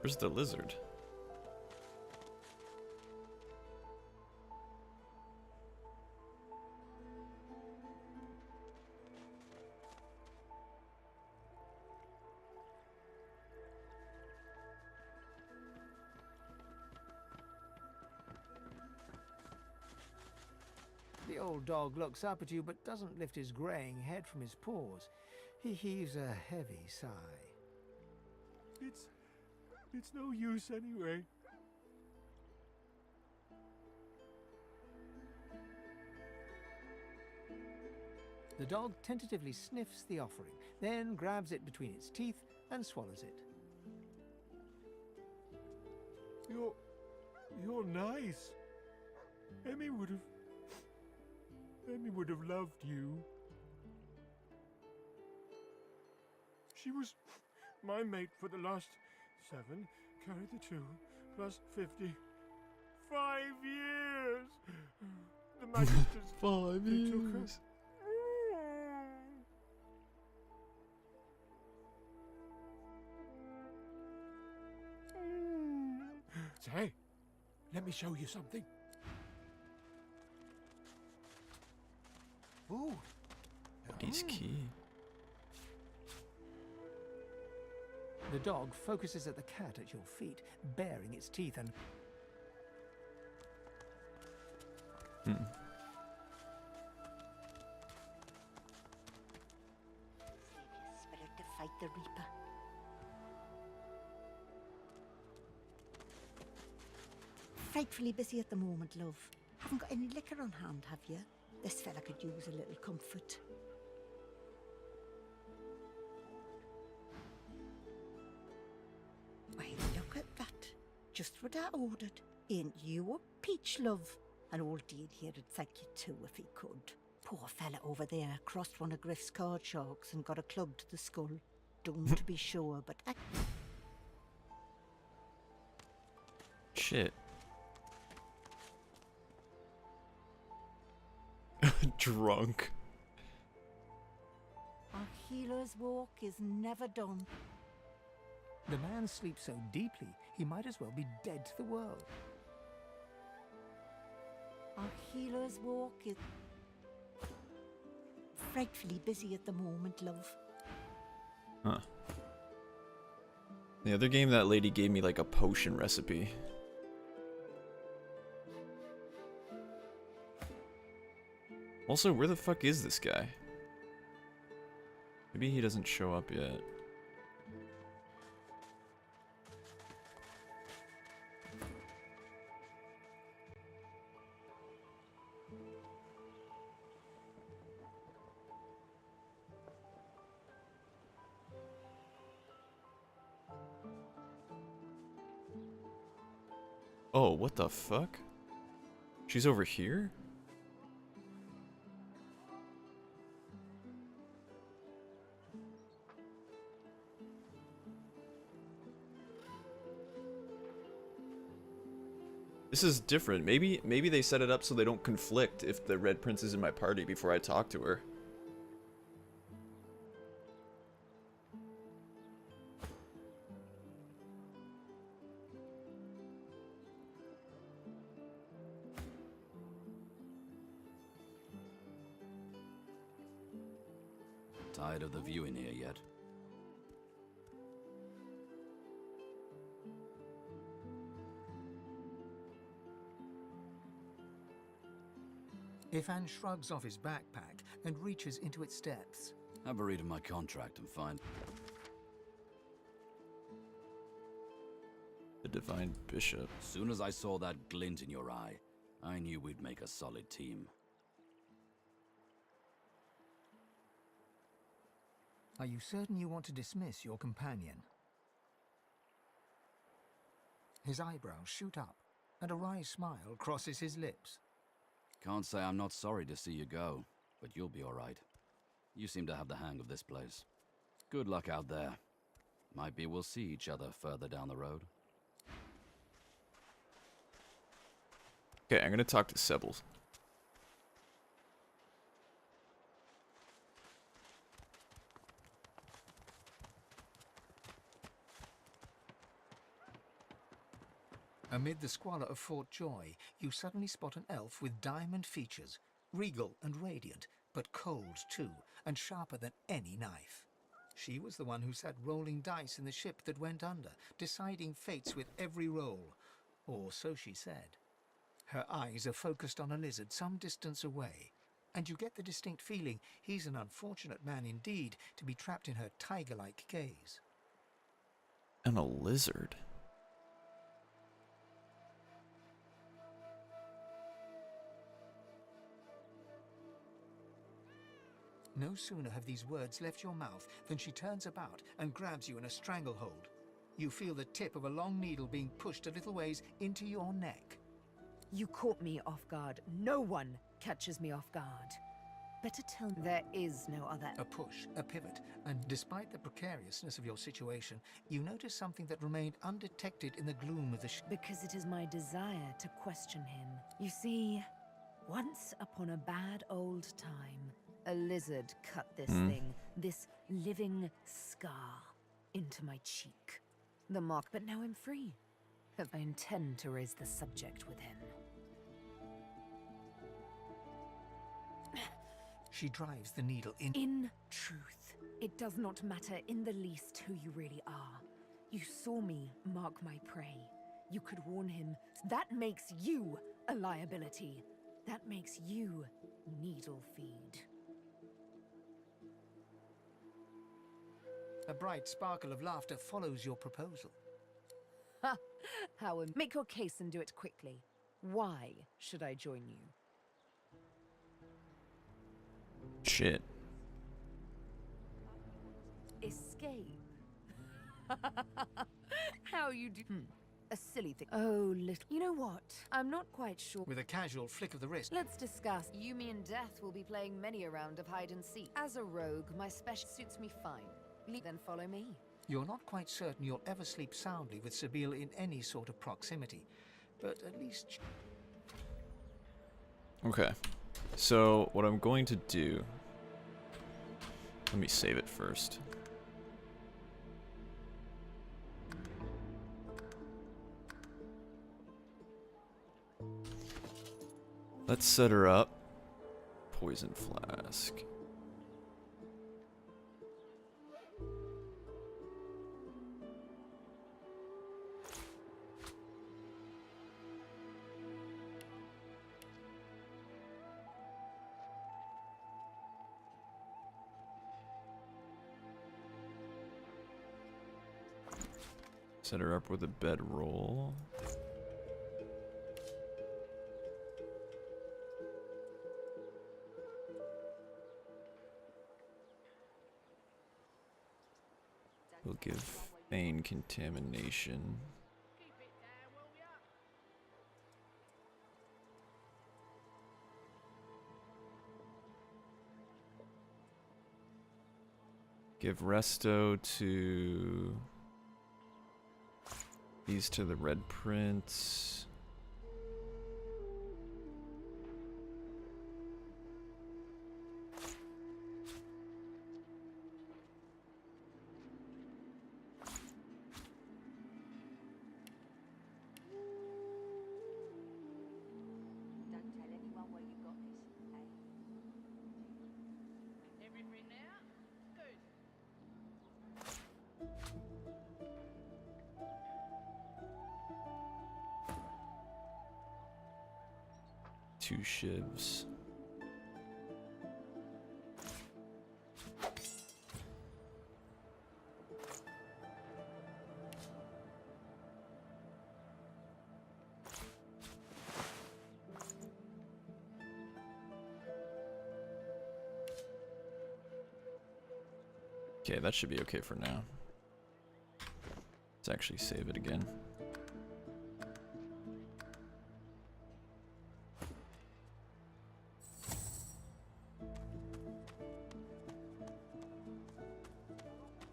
Where's the lizard? The old dog looks up at you but doesn't lift his greying head from his paws. He heaves a heavy sigh. It's no use anyway. The dog tentatively sniffs the offering, then grabs it between its teeth and swallows it. You're nice. Emmy would have loved you. She was my mate for the last 7, carry the 2, plus 50. 5 years! The Magisters 5 they took her. years. Say, let me show you something. Ooh. He's key. The dog focuses at the cat at your feet, baring its teeth and... Hmm. Save your spirit to fight the Reaper. Frightfully busy at the moment, love. Haven't got any liquor on hand, have you? This fella could use a little comfort. Why, look at that. Just what I ordered. Ain't you a peach, love? An old Dean here'd thank you too if he could. Poor fella over there crossed one of Griff's card sharks and got a club to the skull. Don't to be sure, but... Shit. Drunk. Our healer's walk is never done. The man sleeps so deeply, he might as well be dead to the world. Our healer's walk is frightfully busy at the moment, love. Huh. The other game, that lady gave me like a potion recipe. Also, where the fuck is this guy? Maybe he doesn't show up yet. Oh, what the fuck? She's over here? This is different. Maybe they set it up so they don't conflict if the Red Prince is in my party before I talk to her. Tired of the view in here yet? Ifan shrugs off his backpack and reaches into its depths. Have a read of my contract and find... The Divine Bishop. As soon as I saw that glint in your eye, I knew we'd make a solid team. Are you certain you want to dismiss your companion? His eyebrows shoot up, and a wry smile crosses his lips. Can't say I'm not sorry to see you go, but you'll be alright. You seem to have the hang of this place. Good luck out there. Might be we'll see each other further down the road. Okay, I'm gonna talk to Sebbles. Amid the squalor of Fort Joy, you suddenly spot an elf with diamond features, regal and radiant, but cold too, and sharper than any knife. She was the one who sat rolling dice in the ship that went under, deciding fates with every roll. Or so she said. Her eyes are focused on a lizard some distance away, and you get the distinct feeling he's an unfortunate man indeed to be trapped in her tiger-like gaze. And a lizard. No sooner have these words left your mouth than she turns about and grabs you in a stranglehold. You feel the tip of a long needle being pushed a little ways into your neck. You caught me off guard. No one catches me off guard. Better tell me there is no other. A push, a pivot, and despite the precariousness of your situation, you notice something that remained undetected in the gloom of the Because it is my desire to question him. You see, once upon a bad old time, a lizard cut this thing, this living scar, into my cheek. The mark, but now I'm free. I intend to raise the subject with him. She drives the needle in. In truth, it does not matter in the least who you really are. You saw me mark my prey. You could warn him. That makes you a liability. That makes you needle feed. A bright sparkle of laughter follows your proposal. Ha! Make your case and do it quickly. Why should I join you? Shit. Escape. How you do? A silly thing. Oh, little. You know what? I'm not quite sure. With a casual flick of the wrist, Let's discuss. You, me, and Death will be playing many a round of hide and seek. As a rogue, my special suits me fine. Then follow me. you're not quite certain you'll ever sleep soundly with Sabine in any sort of proximity, but at least... Okay, so what I'm going to do... Let me save it first. Let's set her up. Poison flask. Set her up with a bedroll. We'll give Feign contamination. Give Resto to... These to the Red Prince. Don't tell anyone where you got this, eh? Everything now? Good. 2 shivs. Okay, that should be okay for now. Let's actually save it again.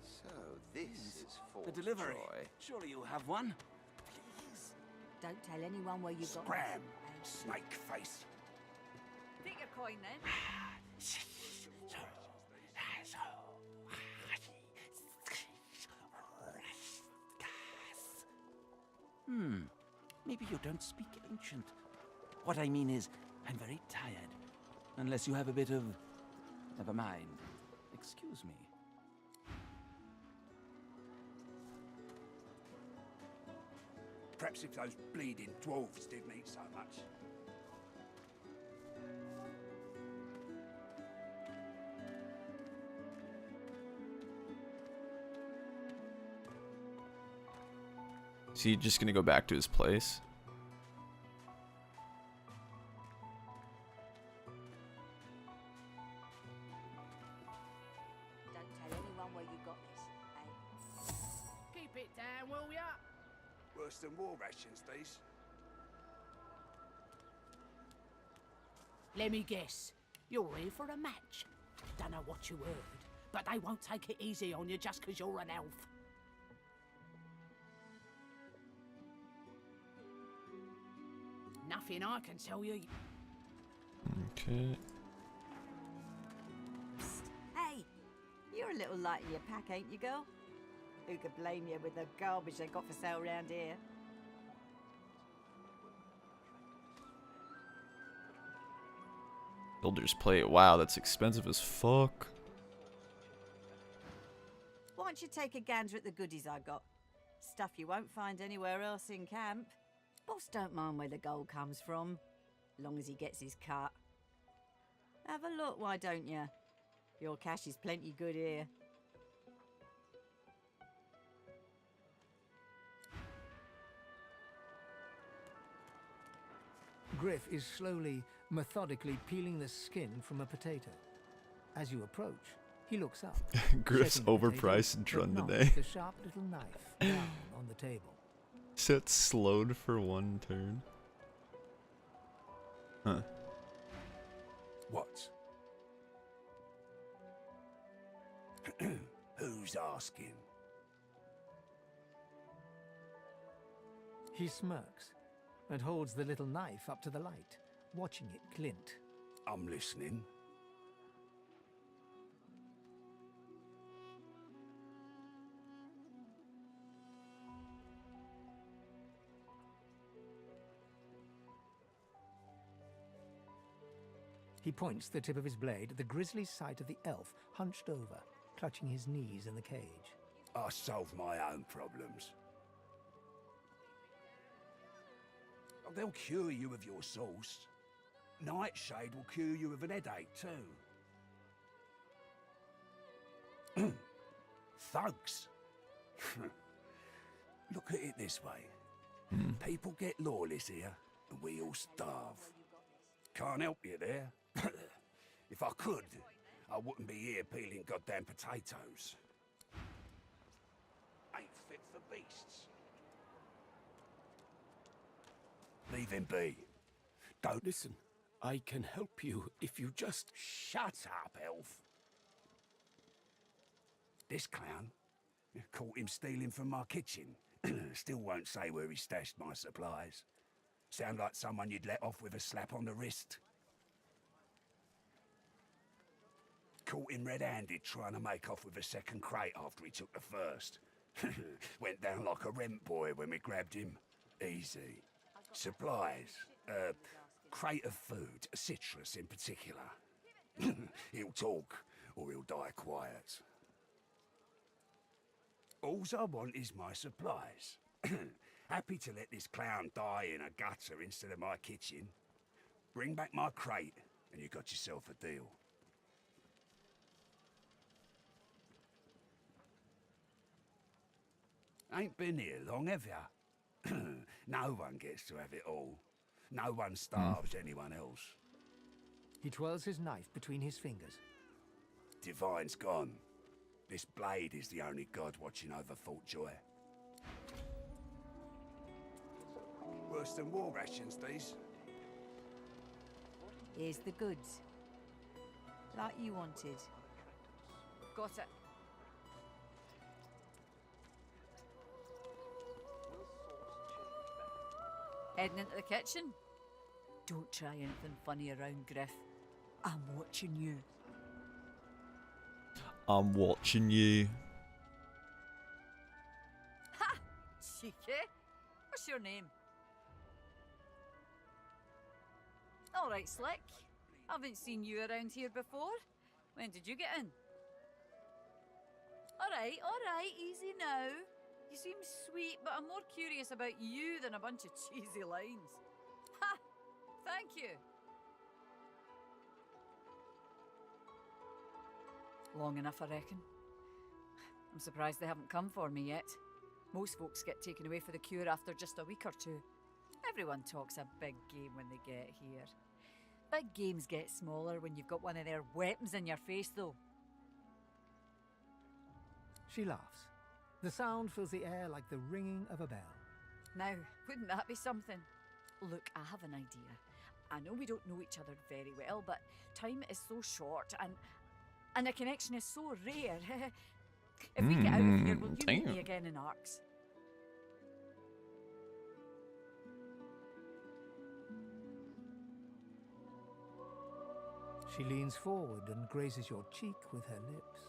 So this is for The delivery. Troy. Surely you have one. Please. Don't tell anyone where you got Scram, this, eh? snake face. Pick a coin then. Maybe you don't speak ancient. What I mean is, I'm very tired. Unless you have a bit of... Never mind. Excuse me. Perhaps if those bleeding dwarves didn't eat so much. Is he just gonna go back to his place? Don't tell anyone where you got this, eh? Keep it down, will ya? Worse than war rations, these. Let me guess. You're here for a match. Don't know what you heard, but they won't take it easy on you just 'cause you're an elf. Nothing I can tell you. Okay. Psst. Hey, you're a little light in your pack, ain't you, girl? Who could blame you with the garbage they got for sale round here? Builder's plate. Wow, that's expensive as fuck. Why don't you take a gander at the goodies I got? Stuff you won't find anywhere else in camp. Boss don't mind where the gold comes from, long as he gets his cut. Have a look, why don't you? Your cash is plenty good here. Griff is slowly, methodically peeling the skin from a potato. As you approach, he looks up. Griff's checking the potato, overpriced in but Trun not today. the sharp little knife down on the table. So it's slowed for one turn. Huh. What? Who's asking? He smirks and holds the little knife up to the light, watching it glint. I'm listening. He points the tip of his blade at the grisly sight of the elf hunched over, clutching his knees in the cage. I solve my own problems. Oh, they'll cure you of your sauce. Nightshade will cure you of an headache too. Thugs. Look at it this way. People get lawless here, and we all starve. Can't help you there. If I could, I wouldn't be here peeling goddamn potatoes. Ain't fit for beasts. Leave him be. Don't Listen, I can help you if you just... shut up, elf. This clown caught him stealing from my kitchen. Still won't say where he stashed my supplies. Sound like someone you'd let off with a slap on the wrist. Caught him red-handed trying to make off with a second crate after he took the first. Went down like a rent boy when we grabbed him. Easy. Supplies. Crate of food, citrus in particular. He'll talk, or he'll die quiet. Alls I want is my supplies. Happy to let this clown die in a gutter instead of my kitchen. Bring back my crate, and you got yourself a deal. Ain't been here long, have ya? No one gets to have it all. No one starves anyone else. He twirls his knife between his fingers. Divine's gone. This blade is the only god watching over Fort Joy. Worse than war rations, these. Here's the goods. Like you wanted. Got it. Heading into the kitchen? Don't try anything funny around, Griff. I'm watching you. I'm watching you. Ha! Cheeky. What's your name? All right, Slick. Haven't seen you around here before. When did you get in? All right, easy now. You seem sweet, but I'm more curious about you than a bunch of cheesy lines. Ha! Thank you. Long enough, I reckon. I'm surprised they haven't come for me yet. Most folks get taken away for the cure after just a week or two. Everyone talks a big game when they get here. Big games get smaller when you've got one of their weapons in your face, though. She laughs. The sound fills the air like the ringing of a bell. Now, wouldn't that be something? Look, I have an idea. I know we don't know each other very well, but time is so short and a connection is so rare. If we get out of here, will you meet me again in Arcs? She leans forward and grazes your cheek with her lips.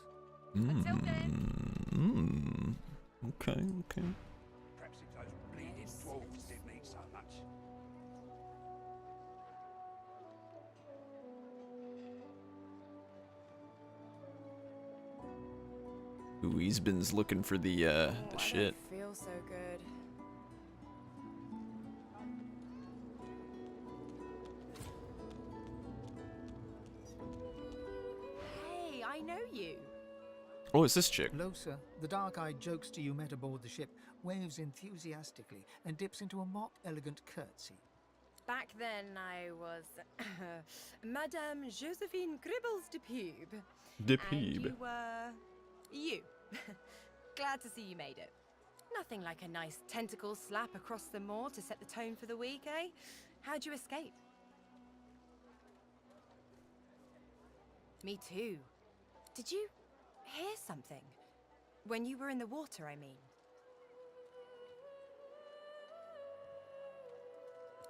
Until then. Okay. Perhaps if those bleeding dwarves didn't eat so much. Ooh, he's been looking for the shit. I don't feel so good. Hey, I know you. Oh, it's this chick. Losa, the dark-eyed jokester you met aboard the ship, waves enthusiastically and dips into a mock elegant curtsy. Back then, I was Madame Josephine Gribbles de Pube. De And Pube. you were you. Glad to see you made it. Nothing like a nice tentacle slap across the moor to set the tone for the week, eh? How'd you escape? Me too. Did you hear something? When you were in the water, I mean.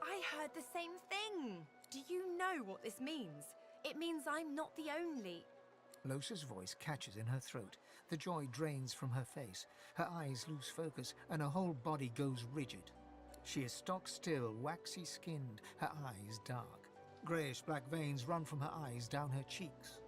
I heard the same thing. Do you know what this means? It means I'm not the only... Losa's voice catches in her throat. The joy drains from her face. Her eyes lose focus, and her whole body goes rigid. She is stock still, waxy skinned, her eyes dark. Greyish-black veins run from her eyes down her cheeks.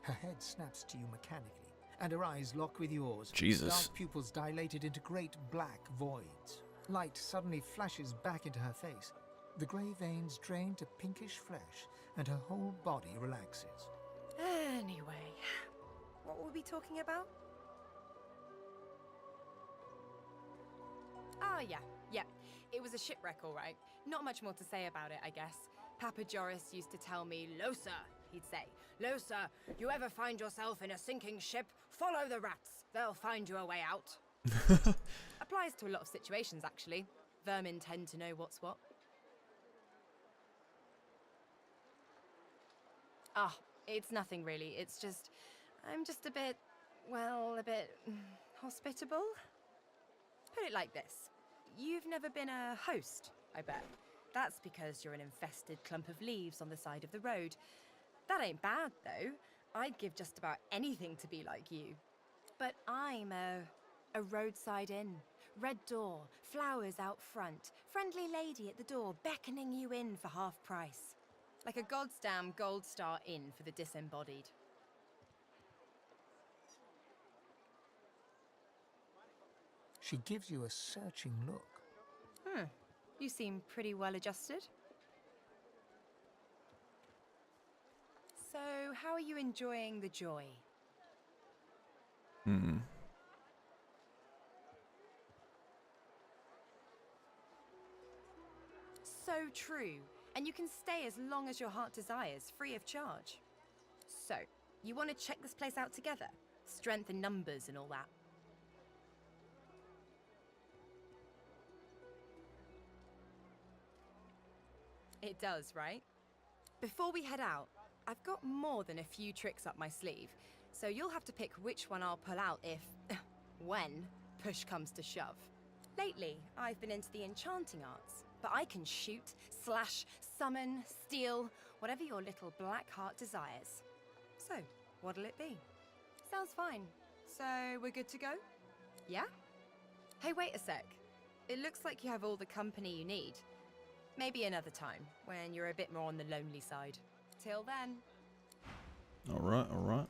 Her head snaps to you mechanically, and her eyes lock with yours. Jesus. Dark pupils dilated into great black voids. Light suddenly flashes back into her face. The grey veins drain to pinkish flesh, and her whole body relaxes. Anyway, what were we talking about? Oh, yeah. It was a shipwreck, all right. Not much more to say about it, I guess. Papa Joris used to tell me, Losa, he'd say, Losa, you ever find yourself in a sinking ship, follow the rats. They'll find you a way out. Applies to a lot of situations, actually. Vermin tend to know what's what. Ah, it's nothing really. It's just, I'm just a bit hospitable. Put it like this. You've never been a host, I bet. That's because you're an infested clump of leaves on the side of the road. That ain't bad, though. I'd give just about anything to be like you. But I'm a roadside inn. Red door, flowers out front, friendly lady at the door beckoning you in for half price. Like a goddamn gold star inn for the disembodied. She gives you a searching look. You seem pretty well adjusted. So, how are you enjoying the joy? So true. And you can stay as long as your heart desires, free of charge. So, you want to check this place out together? Strength in numbers and all that. It does, right? Before we head out, I've got more than a few tricks up my sleeve, so you'll have to pick which one I'll pull out if, when, push comes to shove. Lately, I've been into the enchanting arts, but I can shoot, slash, summon, steal, whatever your little black heart desires. So, what'll it be? Sounds fine. So, we're good to go? Yeah? Hey, wait a sec. It looks like you have all the company you need. Maybe another time, when you're a bit more on the lonely side. Till then. Alright, alright.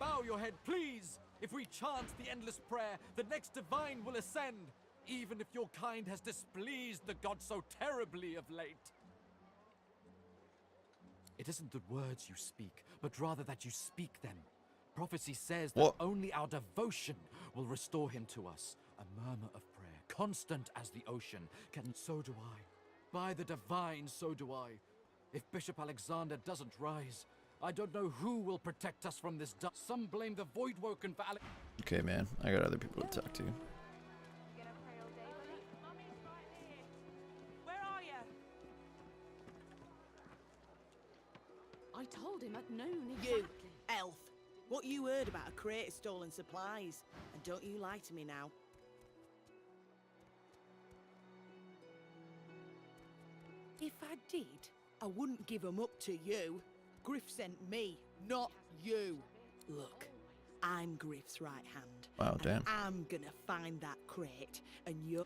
Bow your head, please! If we chant the endless prayer, the next divine will ascend, even if your kind has displeased the god so terribly of late. It isn't the words you speak, but rather that you speak them. Prophecy says that only our devotion will restore him to us. A murmur of prayer, constant as the ocean, can... So do I. By the divine, so do I. If Bishop Alexander doesn't rise, I don't know who will protect us from this dust. Some blame the Voidwoken for Alex. Okay, man. I got other people to talk to. Where are you? I told him at noon exactly. You, elf. What you heard about a crate of stolen supplies. And don't you lie to me now. If I did, I wouldn't give 'em up to you. Griff sent me, not you. Look, I'm Griff's right hand. Wow, damn. I'm gonna find that crate, and you're...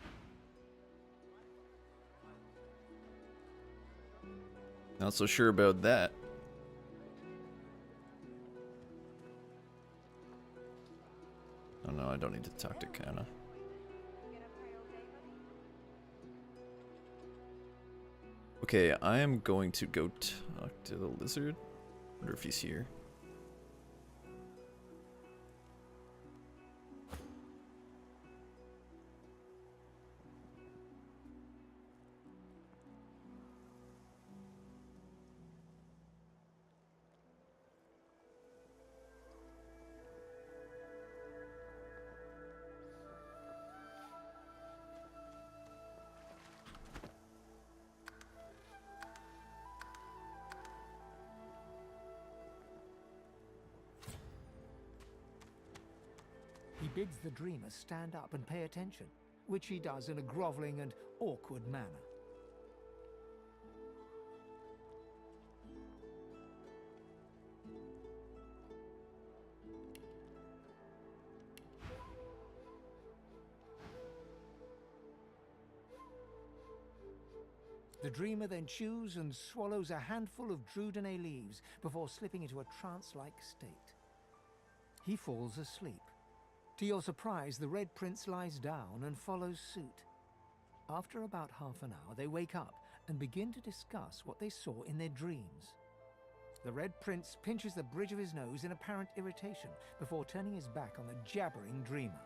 Not so sure about that. Oh no, I don't need to talk to Kana. Okay, I am going to go talk to the lizard. Wonder if he's here. He bids the dreamer stand up and pay attention, which he does in a grovelling and awkward manner. The dreamer then chews and swallows a handful of Drudene leaves before slipping into a trance-like state. He falls asleep. To your surprise, the Red Prince lies down and follows suit. After about half an hour, they wake up and begin to discuss what they saw in their dreams. The Red Prince pinches the bridge of his nose in apparent irritation before turning his back on the jabbering dreamer.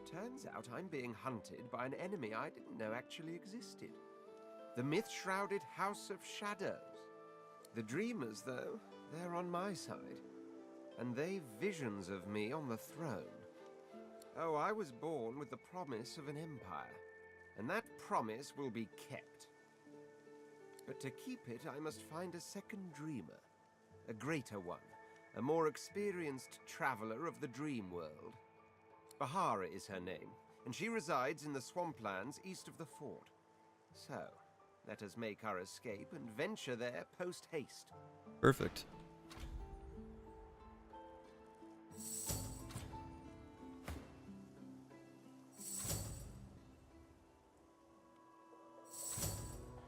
Turns out I'm being hunted by an enemy I didn't know actually existed. The myth-shrouded House of Shadows. The dreamers, though, they're on my side. And they've visions of me on the throne. Oh, I was born with the promise of an empire, and that promise will be kept. But to keep it, I must find a second dreamer, a greater one, a more experienced traveler of the dream world. Bahara is her name, and she resides in the swamplands east of the fort. So, let us make our escape and venture there post-haste. Perfect.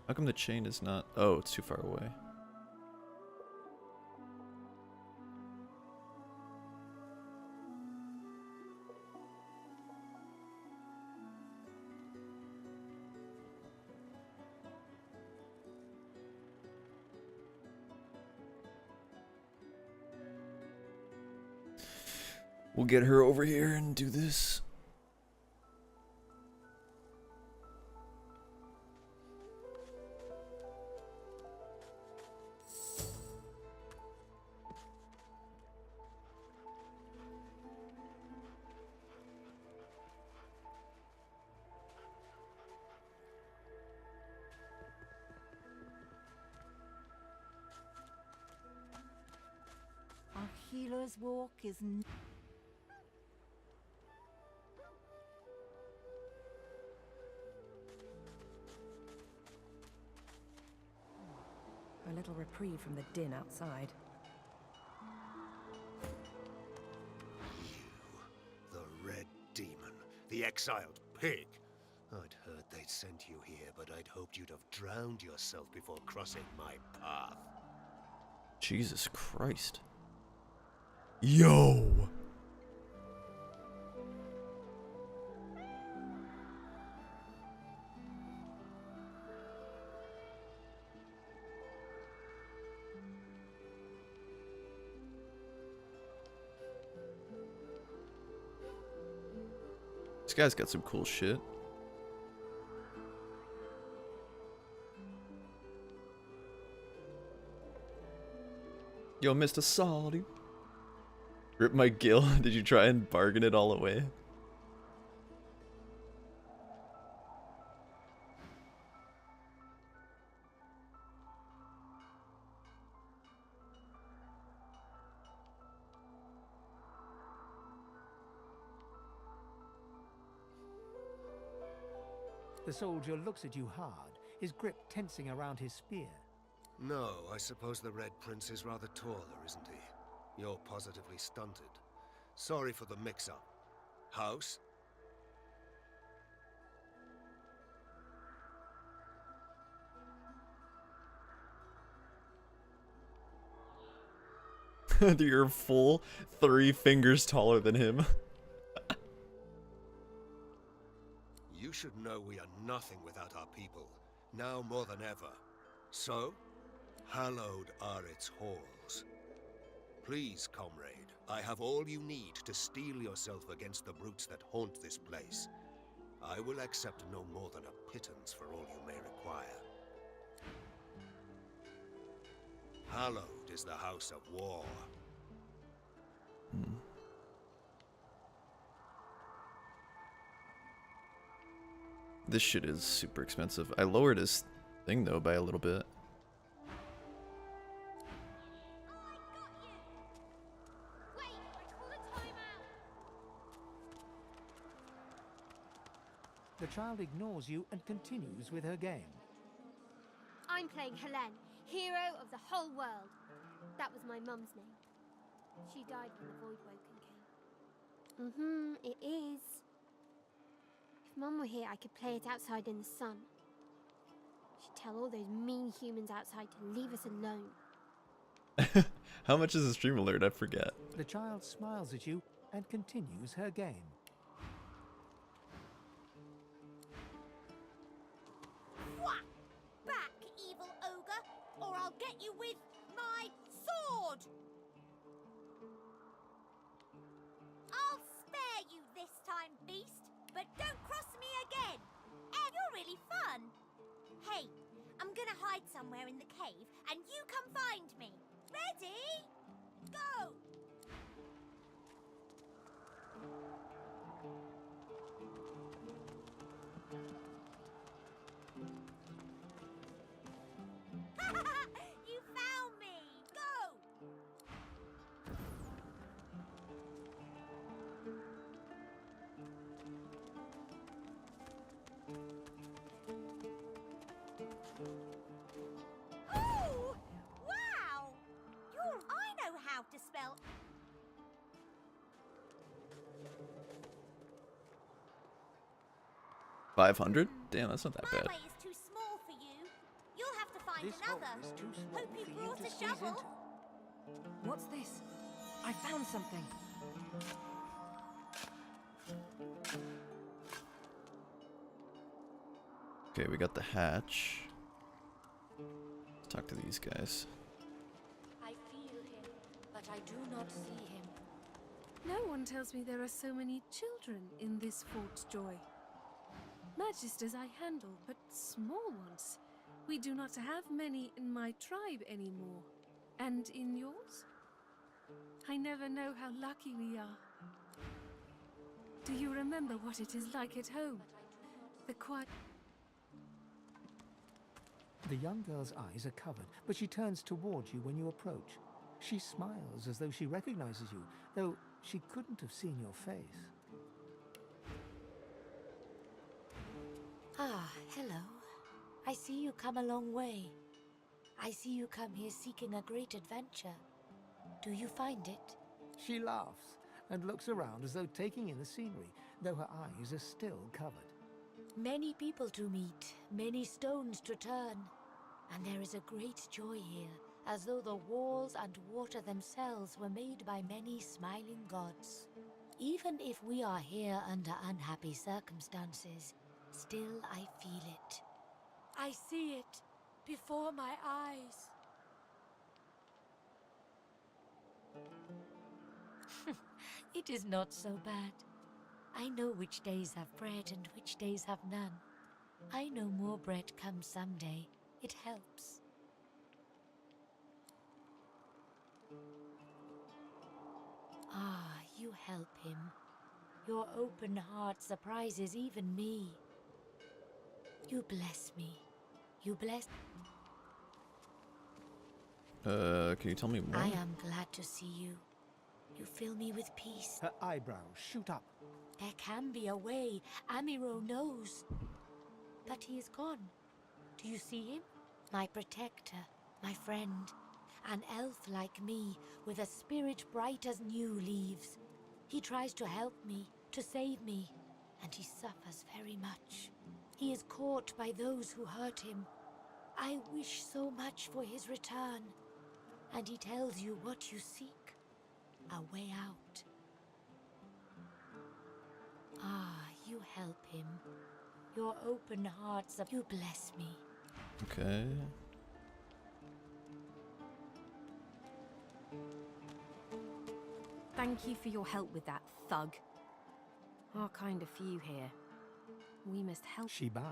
How come the chain is not... Oh, it's too far away. We'll get her over here and do this. A healer's walk is... A little reprieve from the din outside. The Red Demon, the exiled pig. I'd heard they'd sent you here, but I'd hoped you'd have drowned yourself before crossing my path. Jesus Christ. Yo! This guy's got some cool shit. Yo, Mr. Salty. Rip my gill. Did you try and bargain it all away? The soldier looks at you hard, his grip tensing around his spear. No, I suppose the Red Prince is rather taller, isn't he? You're positively stunted. Sorry for the mix-up. House? You're full 3 fingers taller than him. You should know we are nothing without our people, now more than ever. So, hallowed are its halls. Please, comrade, I have all you need to steel yourself against the brutes that haunt this place. I will accept no more than a pittance for all you may require. Hallowed is the house of war. This shit is super expensive. I lowered his thing though by a little bit. The child ignores you and continues with her game. I'm playing Helene, hero of the whole world. That was my mum's name. She died when the Voidwoken came. It is. If Mum were here, I could play it outside in the sun. She'd tell all those mean humans outside to leave us alone. How much is the stream alert? I forget. The child smiles at you and continues her game. Whack! Back, evil ogre, or I'll get you with my sword! I'll spare you this time, beast, but don't cross me again. And you're really fun. Hey, I'm gonna hide somewhere in the cave, and you come find me. Ready? Go! You found me! Go! Oh! Wow! I know how to spell. 500? Damn, that's not that My bad. way is too small for you. You'll have to find This hole another. is too small Hope you for you brought to a squeeze shovel. into. What's this? I found something. Okay, we got the hatch. Let's talk to these guys. I feel him, but I do not see him. No one tells me there are so many children in this Fort Joy. Magisters I handle, but small ones. We do not have many in my tribe anymore. And in yours? I never know how lucky we are. Do you remember what it is like at home? The quiet... The young girl's eyes are covered, but she turns towards you when you approach. She smiles as though she recognizes you, though she couldn't have seen your face. Ah, hello. I see you come a long way. I see you come here seeking a great adventure. Do you find it? She laughs and looks around as though taking in the scenery, though her eyes are still covered. Many people to meet, many stones to turn, and there is a great joy here, as though the walls and water themselves were made by many smiling gods. Even if we are here under unhappy circumstances, still I feel it. I see it before my eyes. It is not so bad. I know which days have bread and which days have none. I know more bread comes someday. It helps. Ah, you help him. Your open heart surprises even me. You bless me. You bless... Can you tell me more? I am glad to see you. You fill me with peace. Her eyebrows shoot up. There can be a way. Amiro knows. But he is gone. Do you see him? My protector, my friend. An elf like me, with a spirit bright as new leaves. He tries to help me, to save me, and he suffers very much. He is caught by those who hurt him. I wish so much for his return. And he tells you what you seek. A way out. Ah, you help him. Your open hearts, you bless me. Okay. Thank you for your help with that, thug. Our kind of few here. We must help. She bows.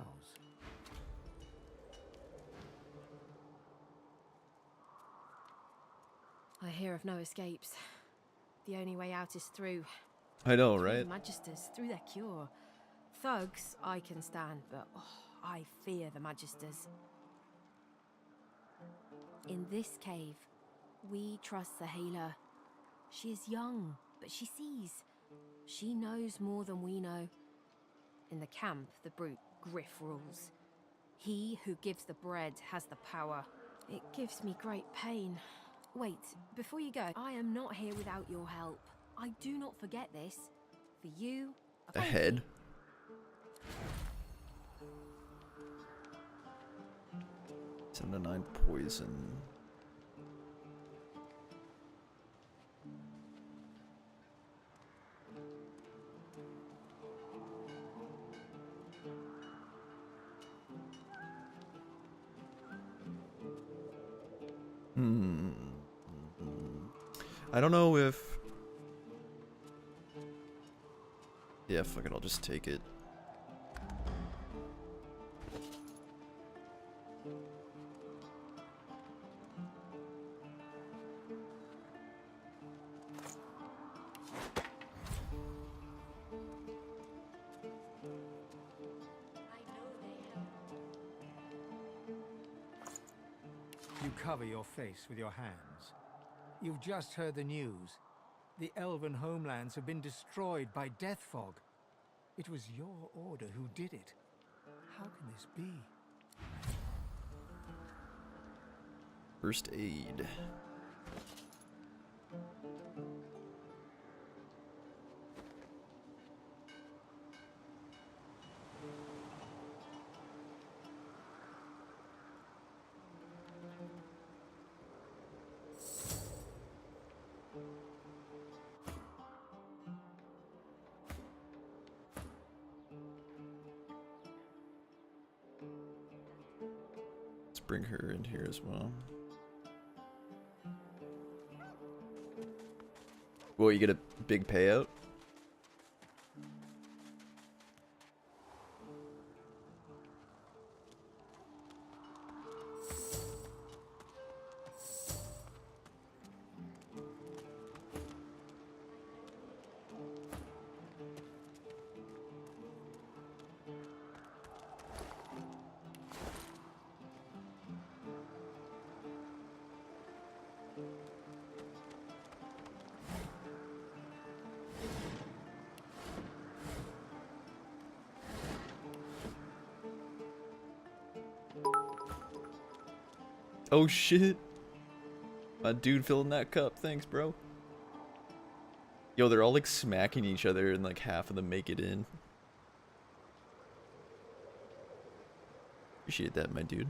I hear of no escapes. The only way out is through. I know, Through right? the Magisters, through their cure. Thugs, I can stand, but I fear the Magisters. In this cave, we trust the healer. She is young, but she sees. She knows more than we know. In the camp, the brute Griff rules. He who gives the bread has the power. It gives me great pain. Wait, before you go, I am not here without your help. I do not forget this. For you, A head. Seven to 9 poison. I don't know if... Yeah, fuck it, I'll just take it. You cover your face with your hands. You've just heard the news. The elven homelands have been destroyed by death fog. It was your order who did it. How can this be? First aid. Let's bring her in here as well. Well, you get a big payout? Oh shit. My dude filling that cup. Thanks, bro. Yo, they're all like smacking each other and like half of them make it in. Appreciate that, my dude.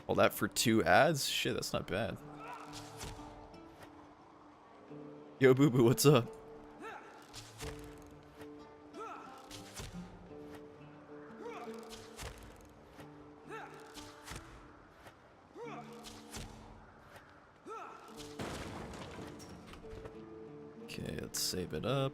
All that for 2 ads? Shit, that's not bad. Yo, Boo Boo, what's up? Okay, let's save it up.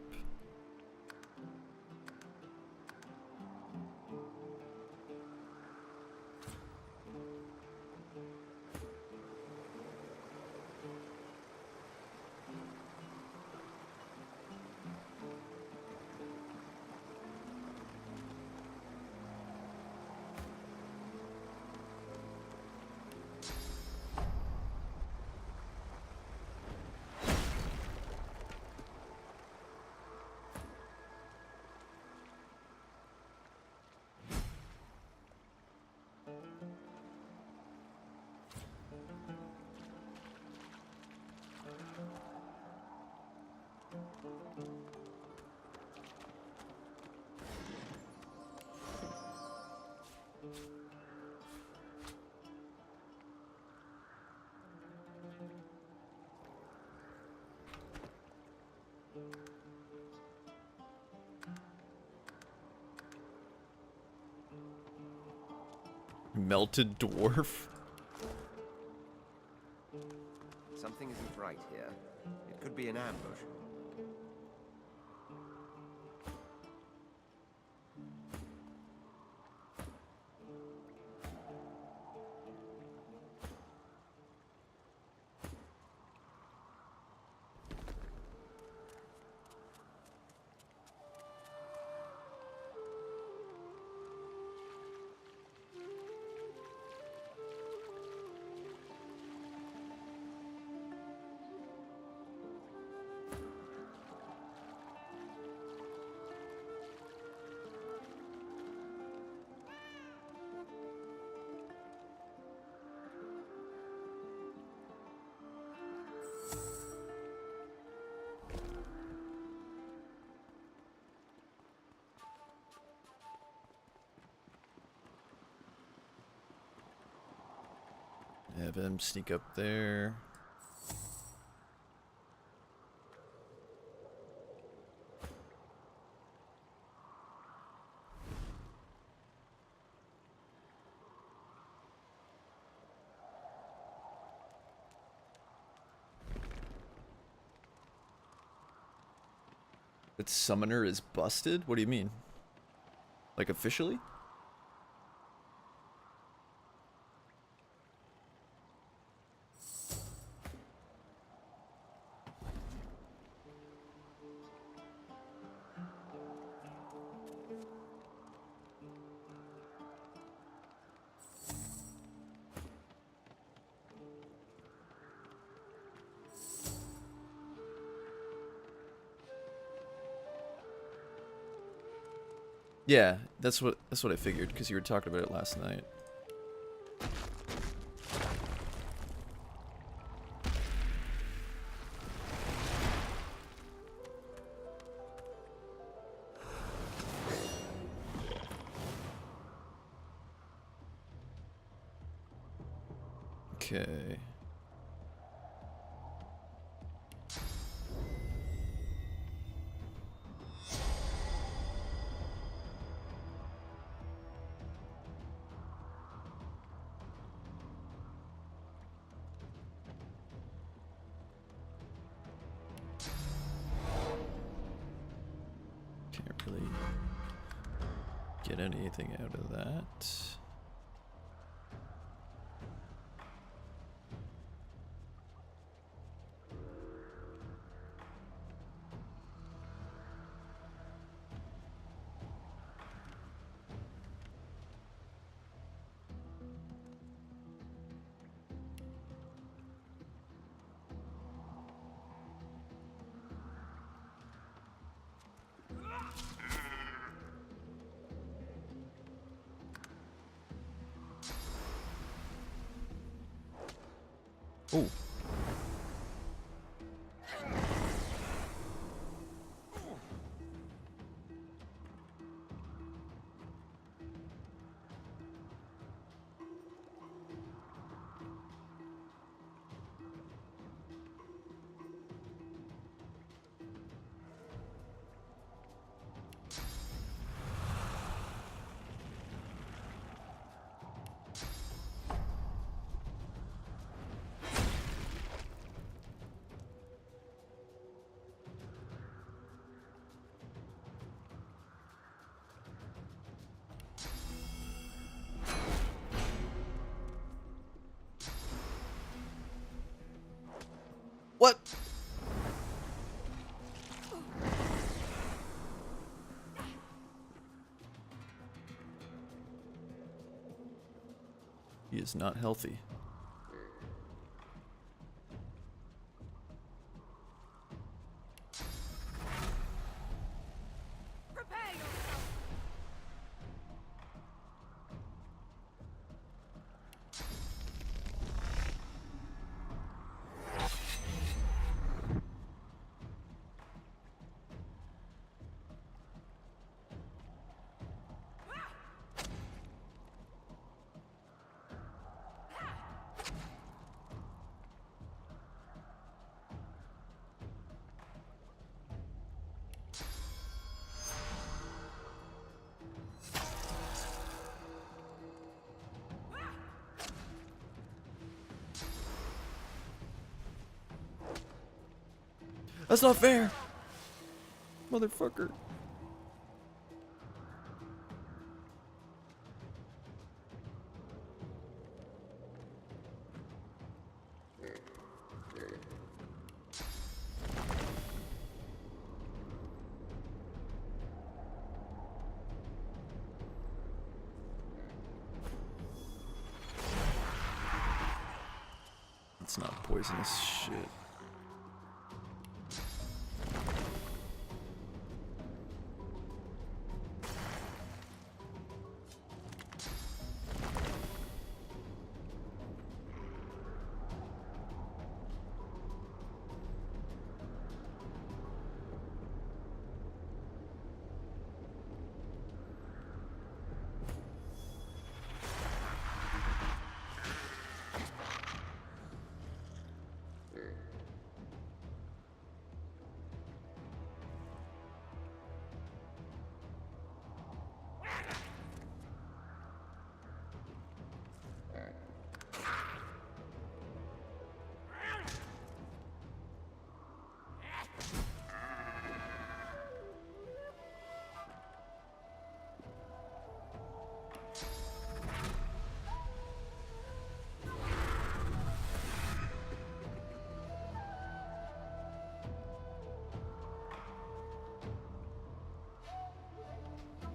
Melted dwarf? Something isn't right here. It could be an ambush. Have him sneak up there. That summoner is busted? What do you mean? Like officially? Yeah, that's what I figured because you were talking about it last night. Okay. Can't really get anything out of that. Oh. What? He is not healthy. That's not fair! Motherfucker. It's not poisonous shit.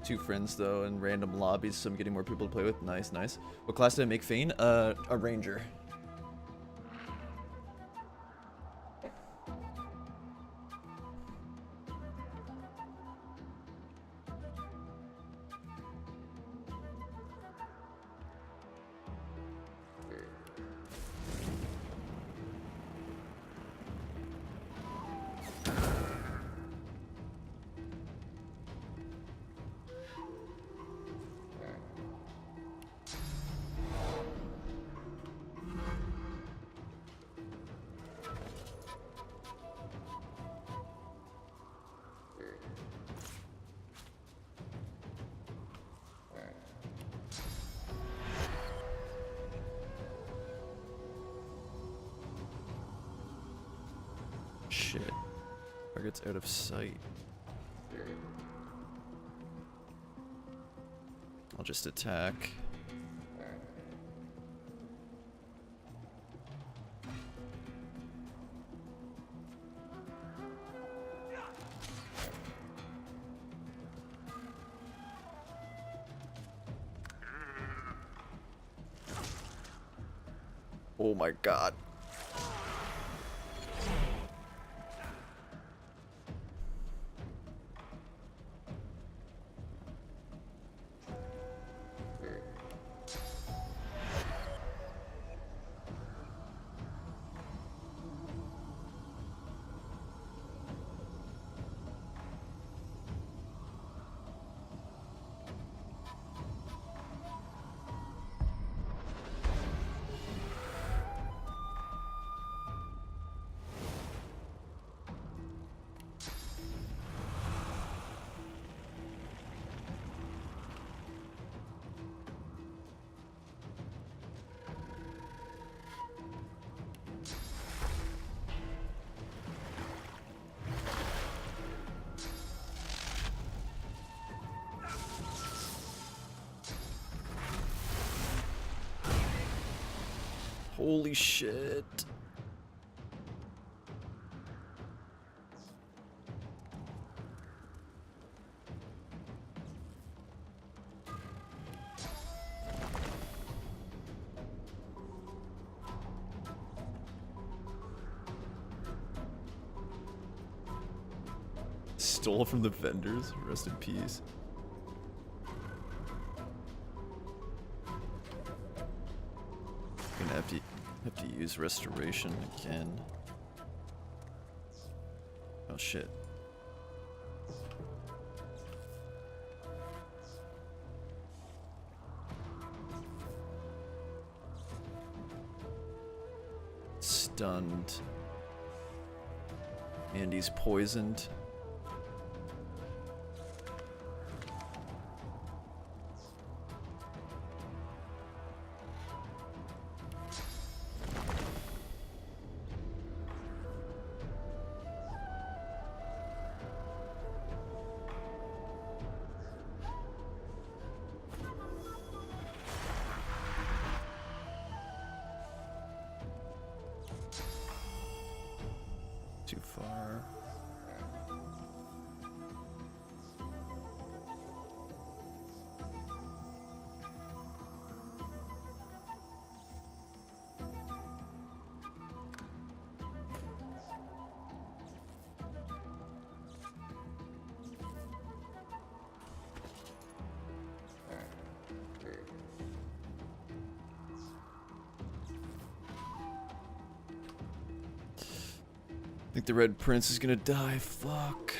Two friends though in random lobbies, so I'm getting more people to play with. Nice, nice. What class did I make Fane? A ranger. Shit. Target's out of sight. I'll just attack. Oh my god. Holy shit. Stole from the vendors. Rest in peace. Gonna have to use restoration again. Oh shit. Stunned. Andy's poisoned. Too far. I think the Red Prince is gonna die. Fuck.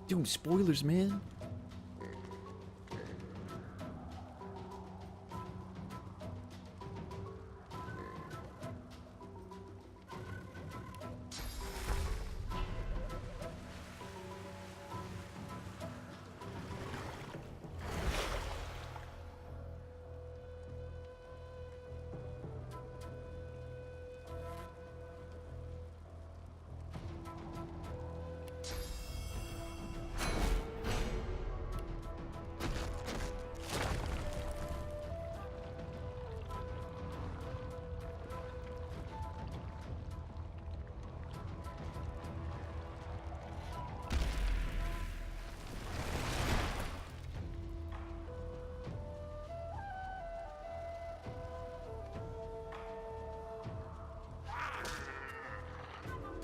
Dude, spoilers, man.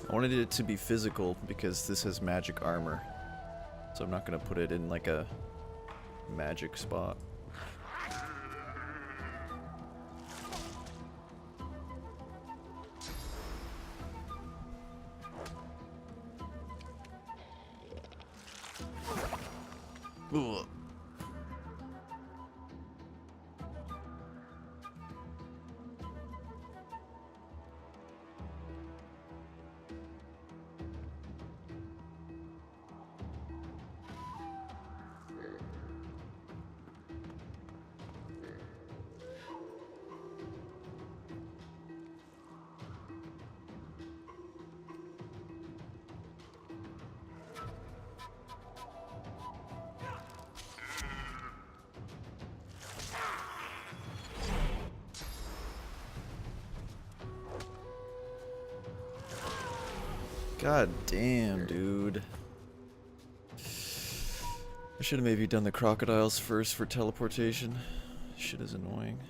I wanted it to be physical because this has magic armor. So I'm not gonna put it in like a magic spot. Ugh. God damn, dude. I should have maybe done the crocodiles first for teleportation. Shit is annoying.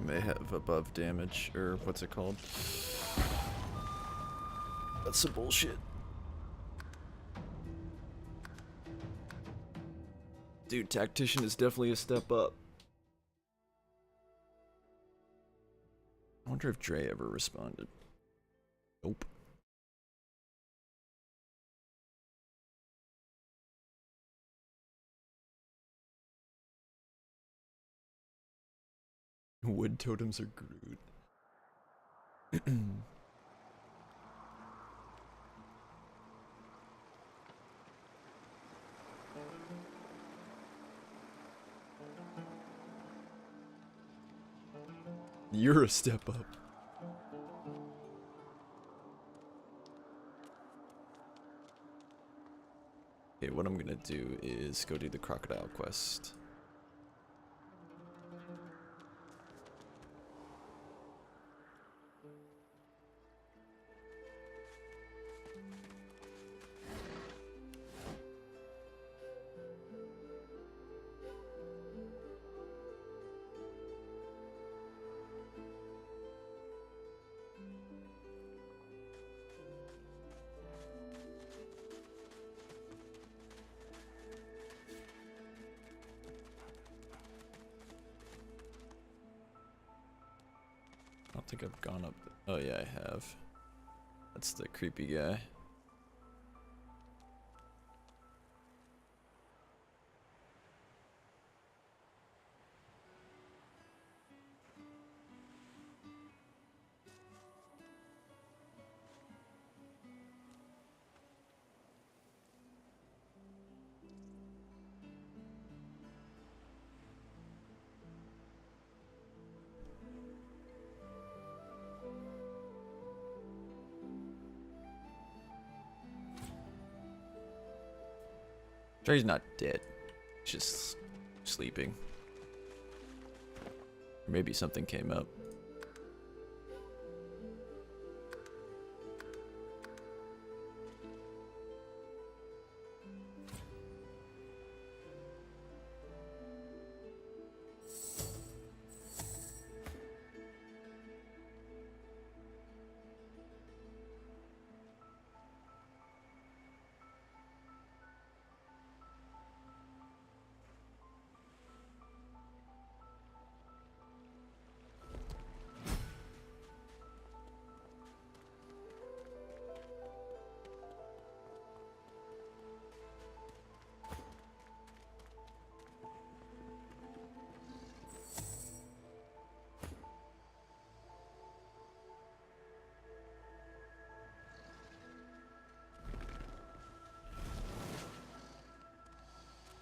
They have above damage, or what's it called? That's some bullshit. Dude, Tactician is definitely a step up. I wonder if Dre ever responded. Nope. Wood totems are Groot. You're a step up. Okay, what I'm gonna do is go do the crocodile quest. I don't think I've gone up. Oh yeah, I have. That's the creepy guy. Sure, he's not dead. He's just sleeping. Maybe something came up.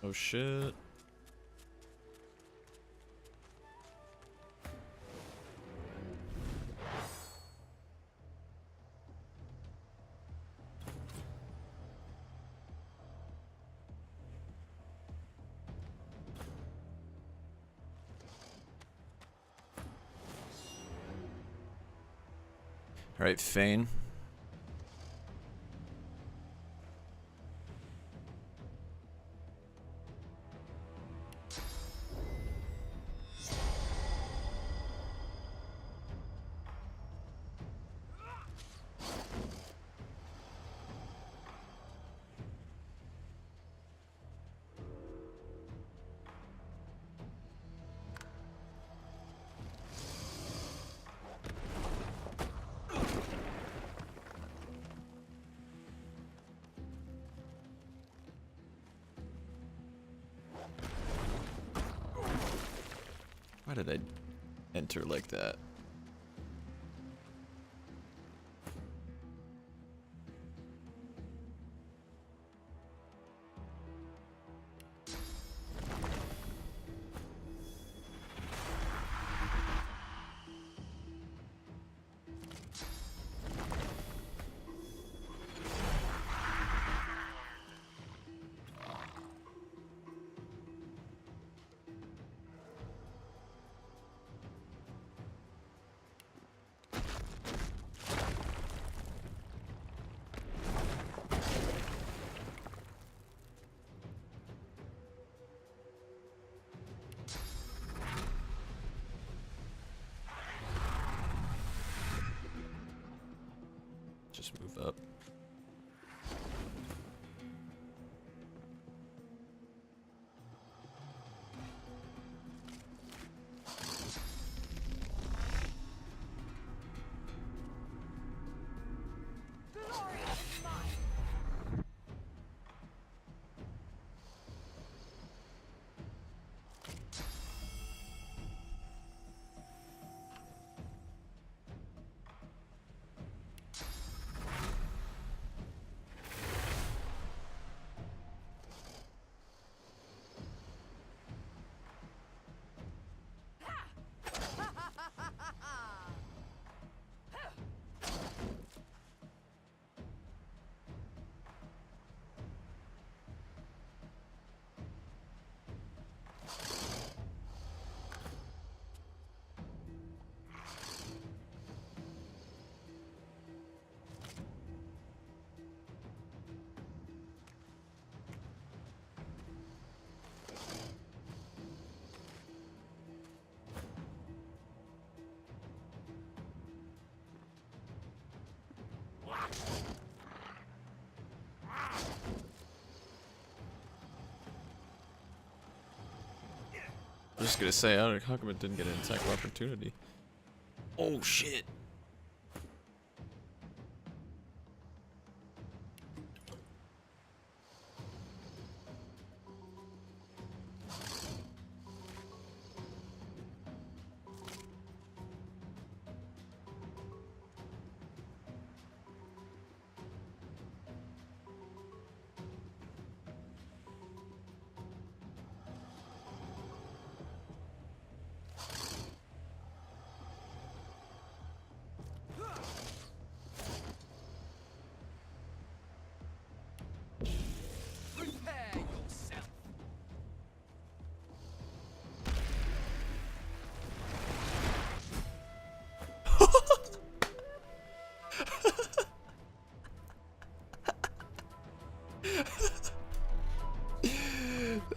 Oh shit. Alright, Fane. Why did I enter like that? Just move up. I was just gonna say, how come it didn't get an attack of opportunity? Oh shit!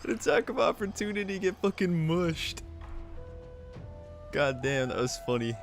That attack of opportunity get fucking mushed. God damn, that was funny.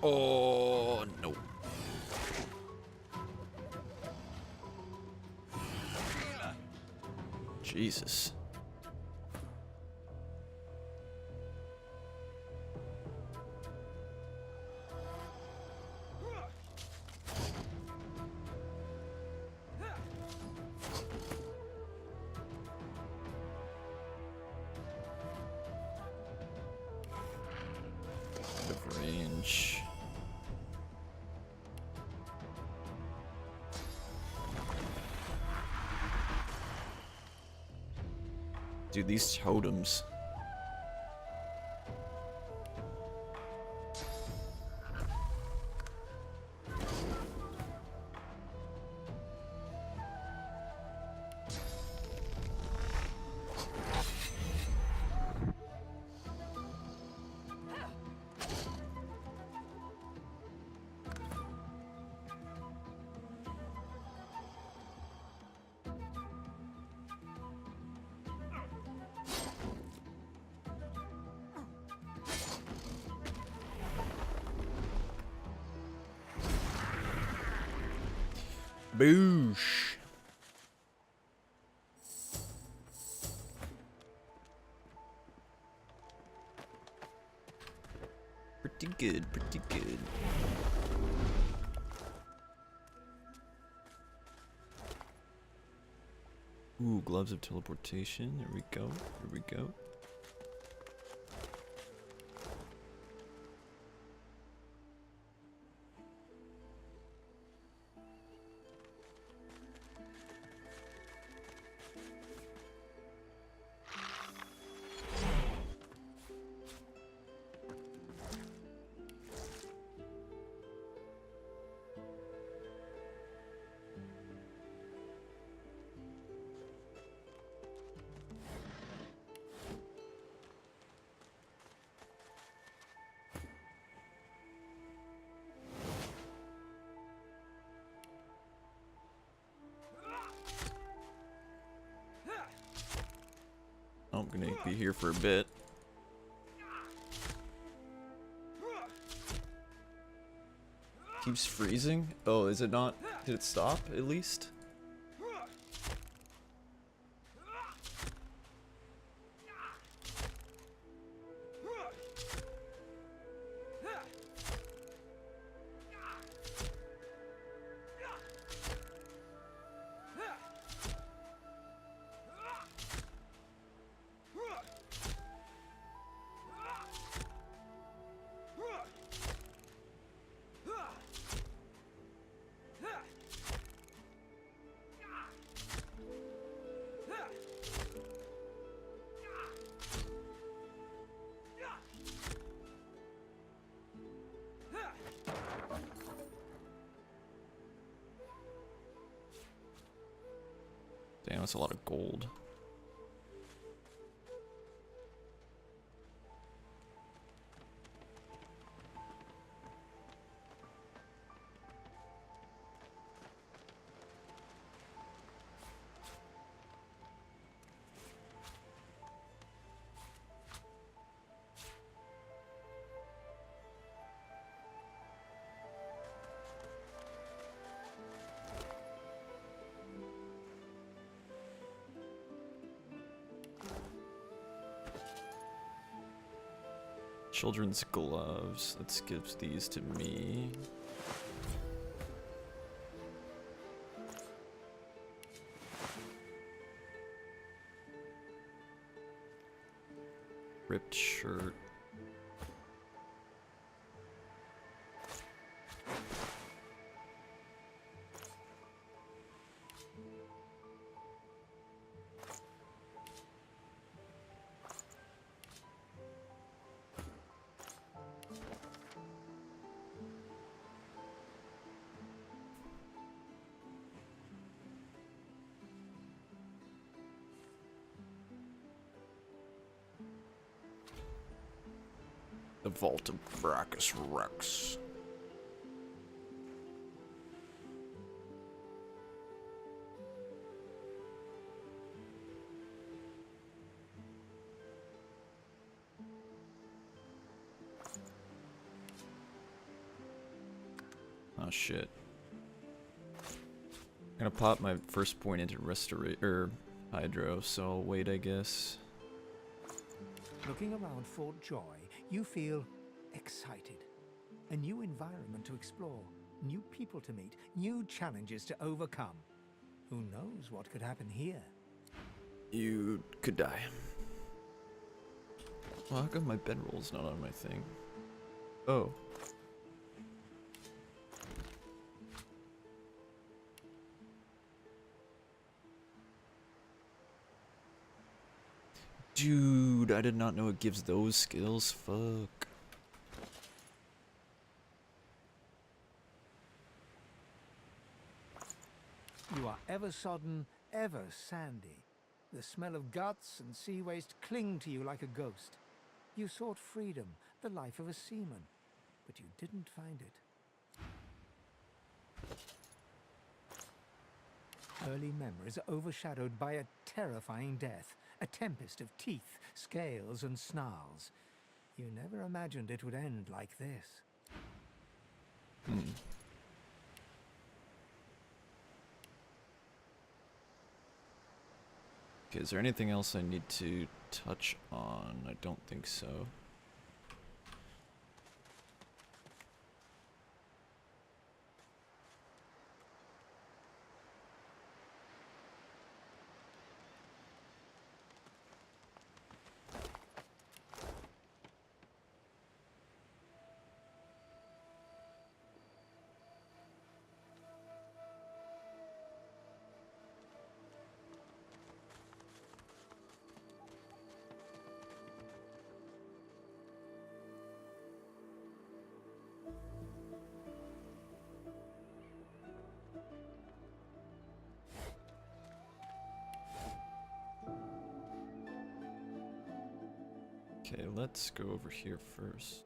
Oh, no. Jesus. Out of range. Dude, these totems. Boosh. Pretty good, pretty good. Ooh, gloves of teleportation. There we go. Here we go. I'm gonna be here for a bit. Keeps freezing? Oh, is it not? Did it stop at least? Damn, that's a lot of gold. Children's gloves. Let's give these to me. Ripped shirt. The Vault of Brachus Rex. Oh shit. I'm gonna pop my first point into hydro, so I'll wait, I guess. Looking around Fort Joy, you feel excited. A new environment to explore, new people to meet, new challenges to overcome. Who knows what could happen here? You could die. Well, how come my bedroll's not on my thing? Oh. Dude, I did not know it gives those skills. Fuck. You are ever sodden, ever sandy. The smell of guts and sea waste cling to you like a ghost. You sought freedom, the life of a seaman, but you didn't find it. Early memories are overshadowed by a terrifying death, a tempest of teeth, scales, and snarls. You never imagined it would end like this. Okay, is there anything else I need to touch on? I don't think so. Okay, let's go over here first.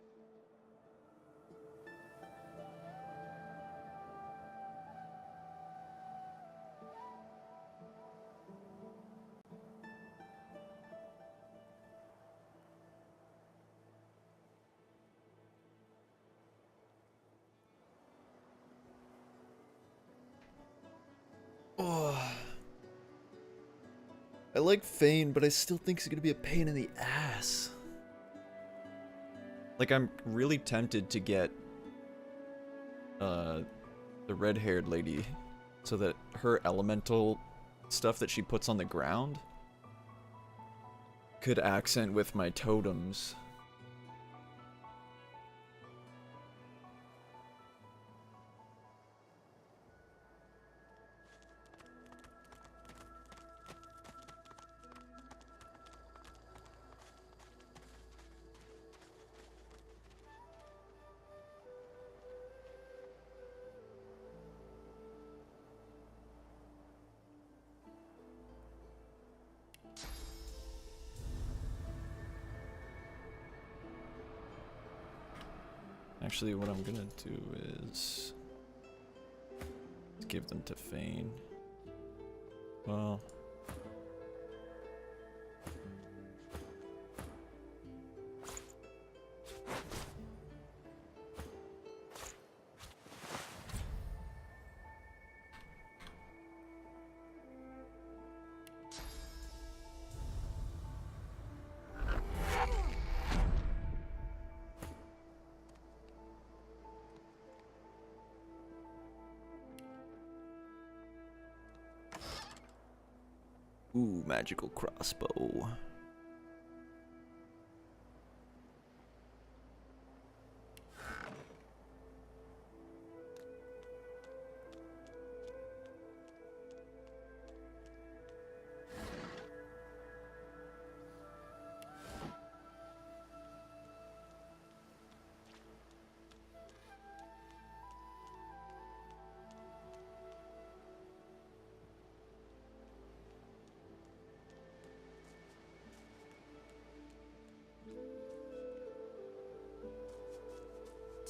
Oh. I like Fane, but I still think he's gonna be a pain in the ass. Like, I'm really tempted to get the red-haired lady so that her elemental stuff that she puts on the ground could accent with my totems. Actually, what I'm gonna do is give them to Fane. Well, ooh, magical crossbow.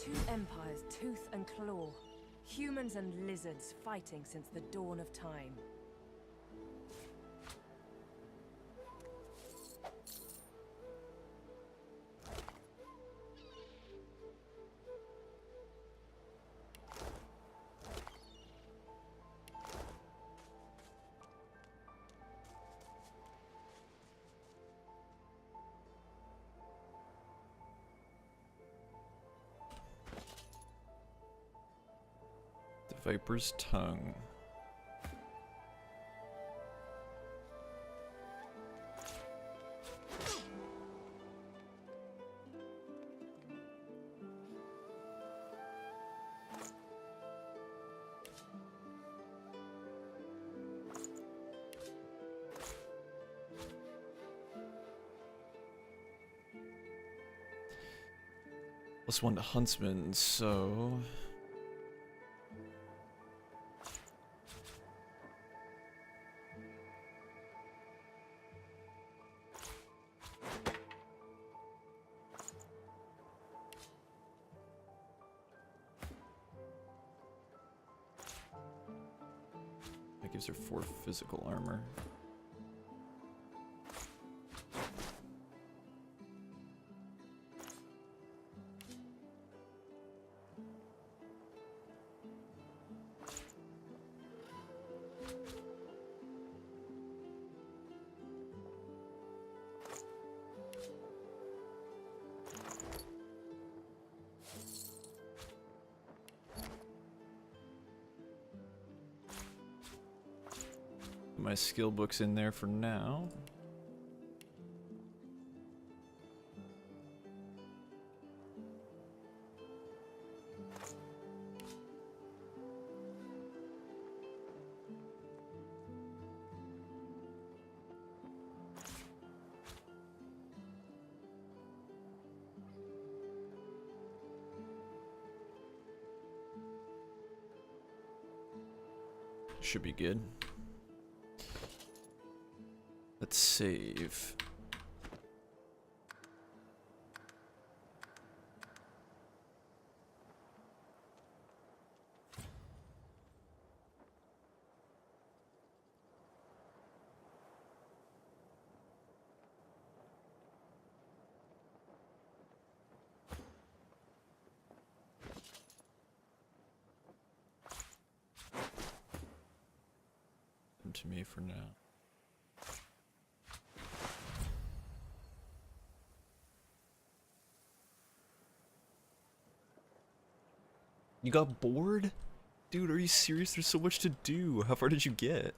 Two empires, tooth and claw. Humans and lizards fighting since the dawn of time. Viper's tongue. +1 to Huntsman, so... That gives her 4 physical armor. My skill book's in there for now. Should be good. Let's save. Them to me for now. You got bored? Dude, are you serious? There's so much to do. How far did you get?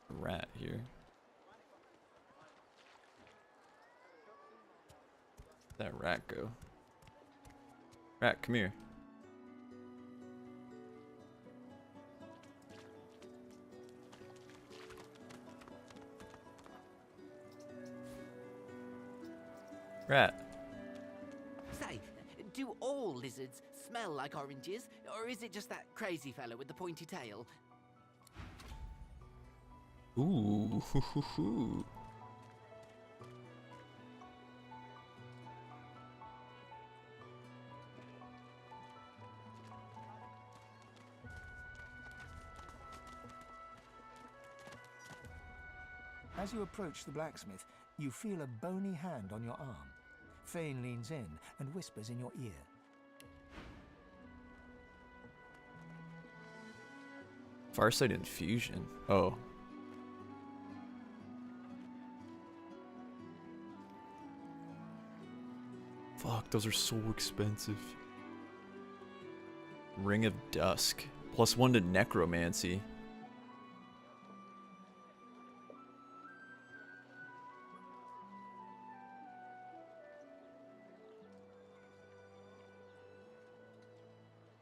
Rat here. Where'd that rat go? Rat, come here. Rat. Say, do all lizards smell like oranges, or is it just that crazy fellow with the pointy tail? Ooh, hoo, hoo, hoo. As you approach the blacksmith, you feel a bony hand on your arm. Fane leans in and whispers in your ear. Farsight infusion. Oh. Fuck, those are so expensive. Ring of Dusk. +1 to necromancy.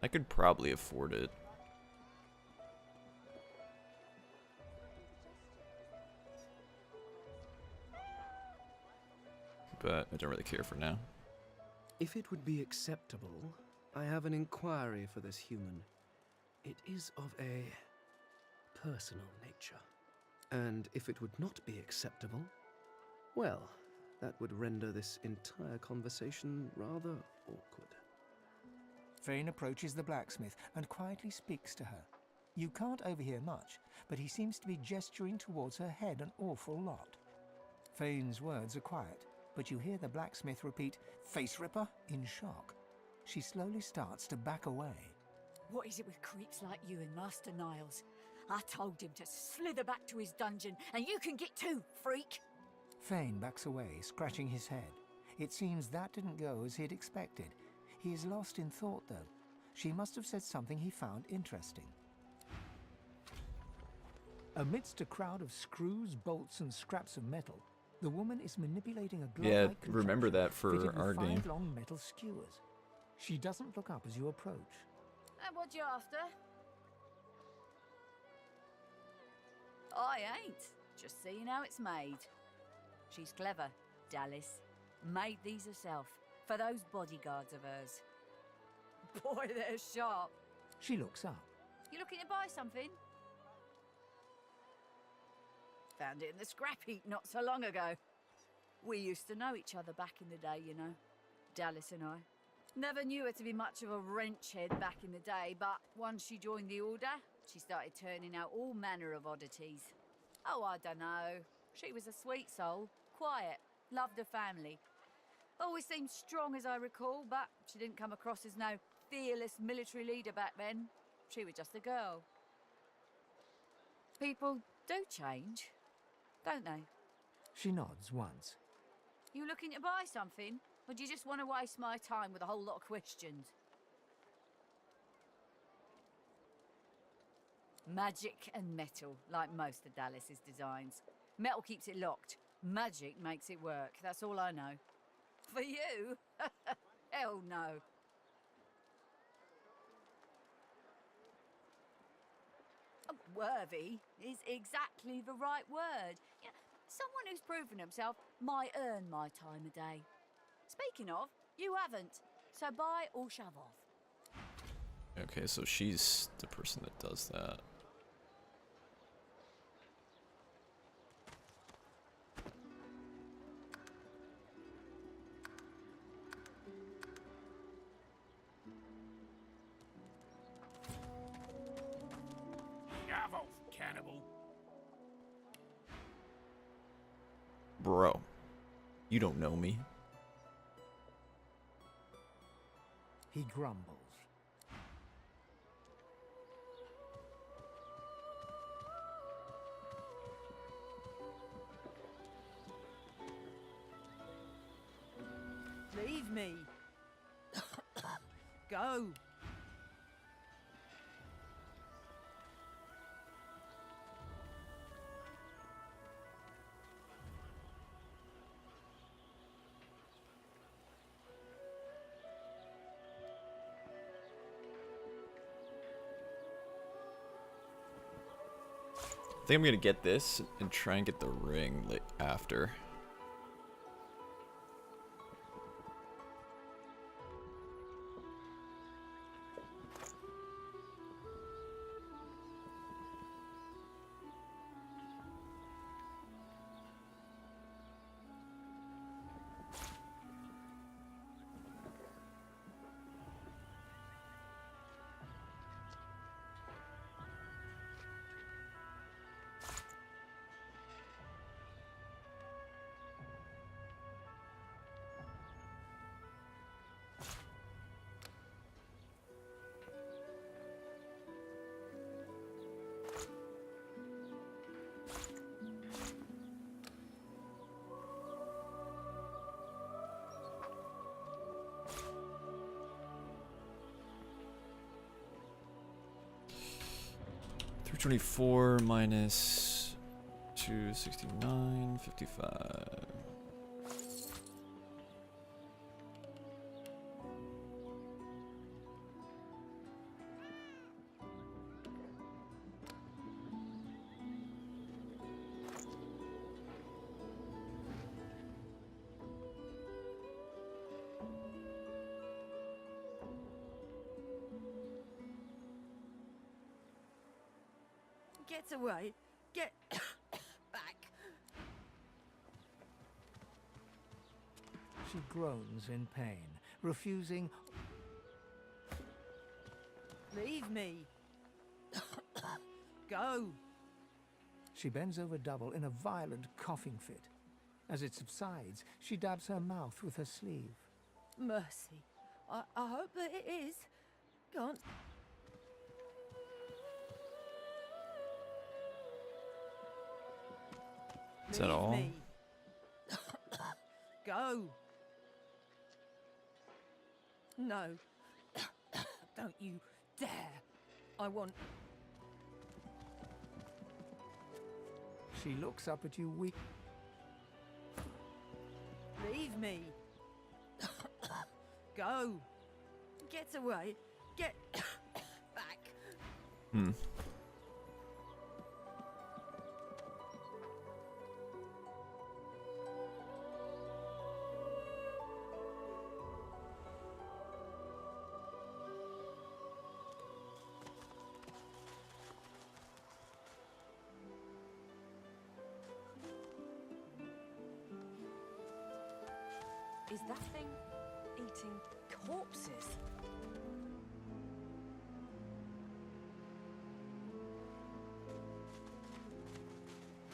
I could probably afford it. But I don't really care for now. If it would be acceptable, I have an inquiry for this human. It is of a personal nature. And if it would not be acceptable, well, that would render this entire conversation rather awkward. Fane approaches the blacksmith and quietly speaks to her. You can't overhear much, but he seems to be gesturing towards her head an awful lot. Fane's words are quiet, but you hear the blacksmith repeat, "Face Ripper," in shock. She slowly starts to back away. What is it with creeps like you and Master Niles? I told him to slither back to his dungeon, and you can get too, freak! Fane backs away, scratching his head. It seems that didn't go as he'd expected. He is lost in thought, though. She must have said something he found interesting. Amidst a crowd of screws, bolts, and scraps of metal, the woman is manipulating a glove-like Yeah, remember that for fitted with our 5 game. long metal skewers. She doesn't look up as you approach. And what you after? I ain't. Just seeing how it's made. She's clever, Dallas. Made these herself, for those bodyguards of hers. Boy, they're sharp. She looks up. You looking to buy something? Found it in the scrap heap not so long ago. We used to know each other back in the day, you know. Dallas and I. Never knew her to be much of a wrench head back in the day, but once she joined the Order, she started turning out all manner of oddities. Oh, I dunno. She was a sweet soul, quiet, loved her family. Always seemed strong as I recall, but she didn't come across as no fearless military leader back then. She was just a girl. People do change, don't they? She nods once. You looking to buy something? Or do you just want to waste my time with a whole lot of questions? Magic and metal, like most of Dallas's designs. Metal keeps it locked. Magic makes it work. That's all I know. For you? Hell no. Worthy is exactly the right word. You know, someone who's proven himself might earn my time of day. Speaking of, you haven't. So buy or shove off. Okay, so she's the person that does that. Shove off, cannibal. Bro, you don't know me. He grumbles. Leave me. Go. I think I'm gonna get this and try and get the ring after. $324 minus 269, 55. Get away. Get back. She groans in pain, refusing. Leave me. Go. She bends over double in a violent coughing fit. As it subsides, she dabs her mouth with her sleeve. Mercy. I hope that it is. Go on. Is that all? Me. Go. No. Don't you dare. I want... She looks up at you weak. Leave me. Go. Get away. Get back. Hmm. Is that thing eating corpses?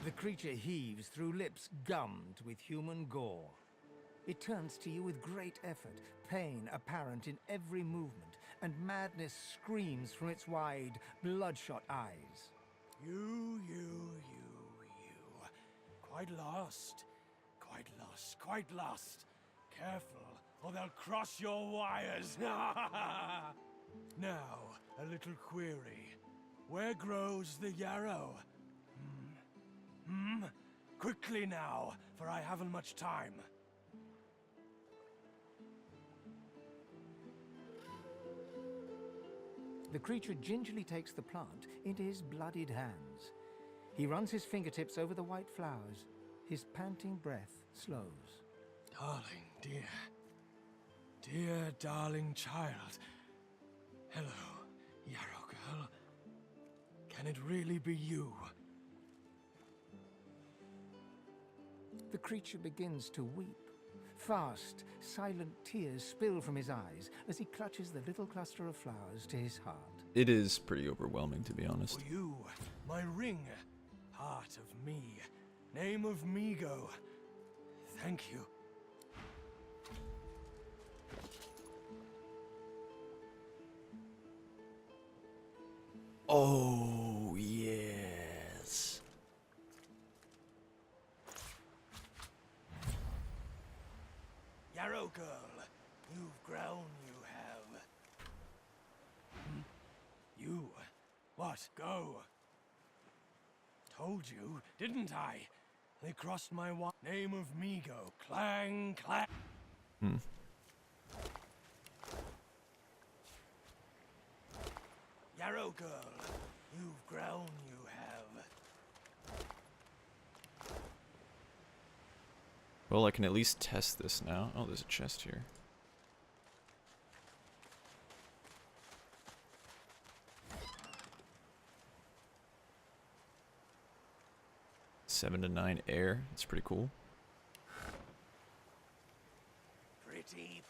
The creature heaves through lips gummed with human gore. It turns to you with great effort, pain apparent in every movement, and madness screams from its wide, bloodshot eyes. You. Quite lost. Quite lost. Careful, or they'll cross your wires. Now, a little query. Where grows the yarrow? Quickly now, for I haven't much time. The creature gingerly takes the plant into his bloodied hands. He runs his fingertips over the white flowers. His panting breath slows. Darling, dear darling child. Hello, yarrow girl. Can it really be you? The creature begins to weep. Fast, silent tears spill from his eyes as he clutches the little cluster of flowers to his heart. It is pretty overwhelming, to be honest. For you, my ring, heart of me, name of Migo. Thank you. Oh, yes. Yarrow girl, you've grown, you have. You? What? Go. Told you, didn't I? They crossed my name of Migo. Clang, clang. Yarrow girl, you've grown, you have. Well, I can at least test this now. Oh, there's a chest here. Seven to 9 air. That's pretty cool. Pretty.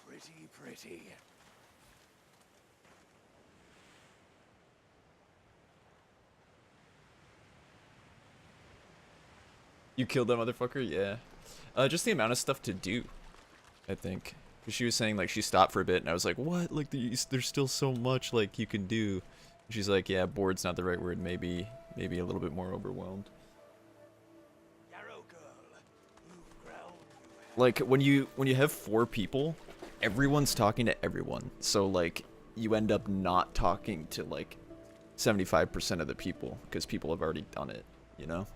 You killed that motherfucker? Yeah. Just the amount of stuff to do, I think. Because she was saying, like, she stopped for a bit, and I was like, what? Like, there's still so much, like, you can do. And she's like, yeah, bored's not the right word. Maybe a little bit more overwhelmed. Like, when you have 4 people, everyone's talking to everyone. So, like, you end up not talking to, like, 75% of the people, because people have already done it, you know?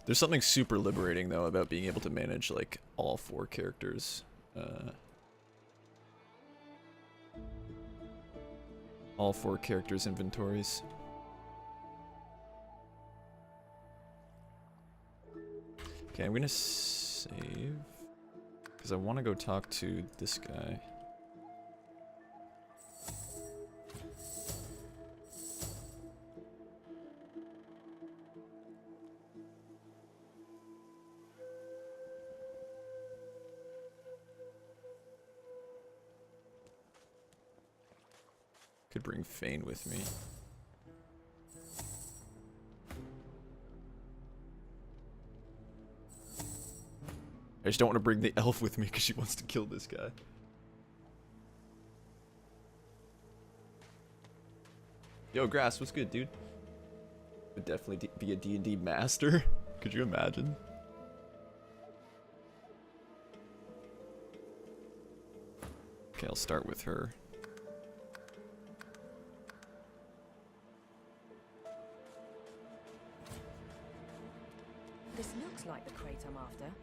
There's something super liberating, though, about being able to manage, like, all 4 characters. All 4 characters' inventories. Okay, I'm gonna save. Because I want to go talk to this guy. Could bring Fane with me. I just don't want to bring the elf with me because she wants to kill this guy. Yo, Grass, what's good, dude? Would definitely be a D&D master. Could you imagine? Okay, I'll start with her. This looks like the crate I'm after.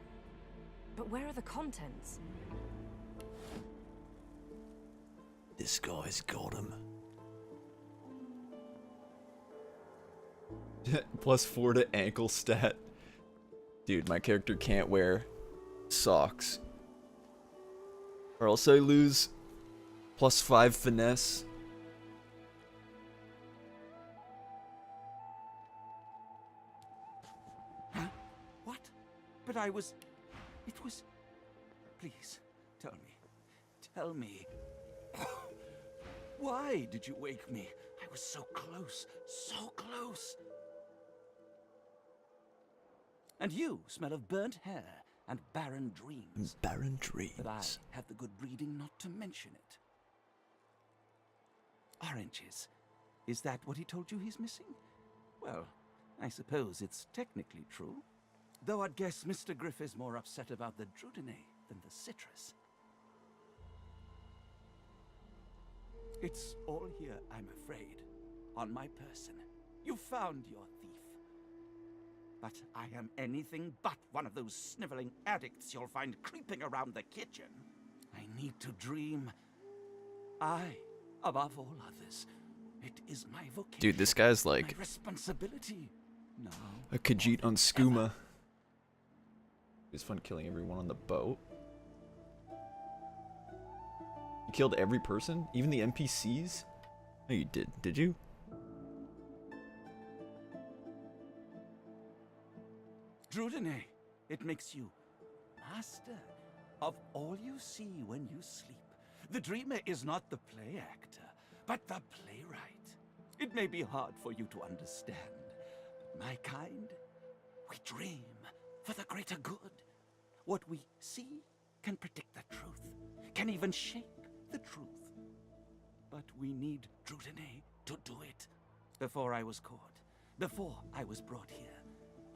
But where are the contents? This guy's got him. +4 to ankle stat. Dude, my character can't wear socks. Or else I lose +5 finesse. Huh? What? But I was... It was... Please, tell me. Tell me. Why did you wake me? I was so close. So close. And you smell of burnt hair and barren dreams. Barren dreams. But I have the good breeding not to mention it. Oranges. Is that what he told you he's missing? Well, I suppose it's technically true. Though I'd guess Mr. Griff is more upset about the Drudene than the citrus. It's all here, I'm afraid. On my person. You found your thief. But I am anything but one of those sniveling addicts you'll find creeping around the kitchen. I need to dream. Above all others, it is my vocation. Dude, this guy's like my responsibility. No. A Khajiit on skooma. It's fun killing everyone on the boat. You killed every person? Even the NPCs? No, you did. Did you? Drudene, it makes you master of all you see when you sleep. The dreamer is not the play actor, but the playwright. It may be hard for you to understand, but my kind, we dream for the greater good. What we see can predict the truth, can even shape the truth. But we need Drudene to do it. Before I was caught, before I was brought here,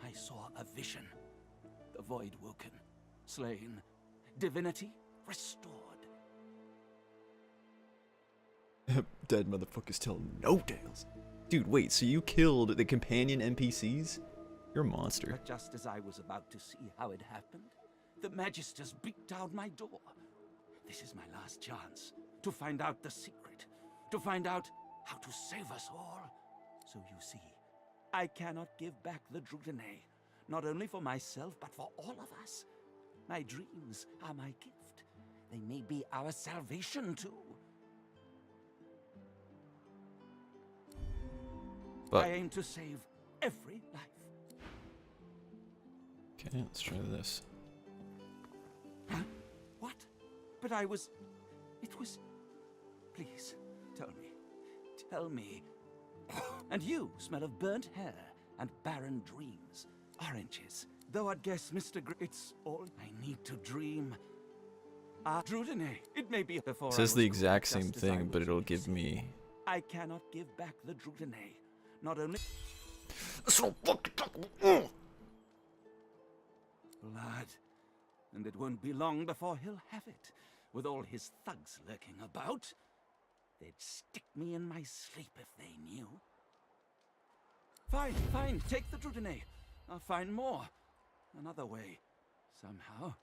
I saw a vision. The void woken, slain, divinity restored. Dead motherfuckers tell no tales. Dude, wait, so you killed the companion NPCs? You're a monster. But just as I was about to see how it happened, the Magisters beat down my door. This is my last chance to find out the secret, to find out how to save us all. So you see, I cannot give back the Drudene, not only for myself, but for all of us. My dreams are my gift. They may be our salvation, too. But I aim to save every life. okay, let's try this. Huh? What? But I was... It was... Please, tell me. Tell me. And you smell of burnt hair and barren dreams. Oranges. Though I'd guess Mr. It's all I need to dream. Drudene, it may be before It says the exact same thing, but it'll give me... I cannot give back the Drudene. Not only... So fucking... Blood. And it won't be long before he'll have it. With all his thugs lurking about. They'd stick me in my sleep if they knew. Fine, fine, take the Drudene. I'll find more. Another way. Somehow.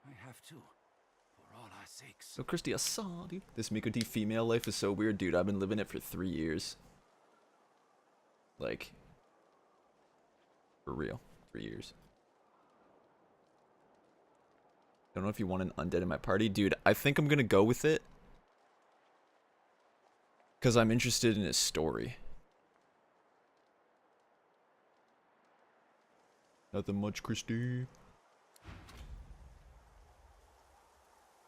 I have to. For all our sakes. So Christy, I saw, dude. This Miko D female life is so weird, dude. I've been living it for 3 years. Like, for real. 3 years. Don't know if you want an undead in my party. Dude, I think I'm gonna go with it. Because I'm interested in his story. Nothing much, Christy.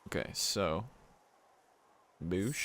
Okay, so... Boosh.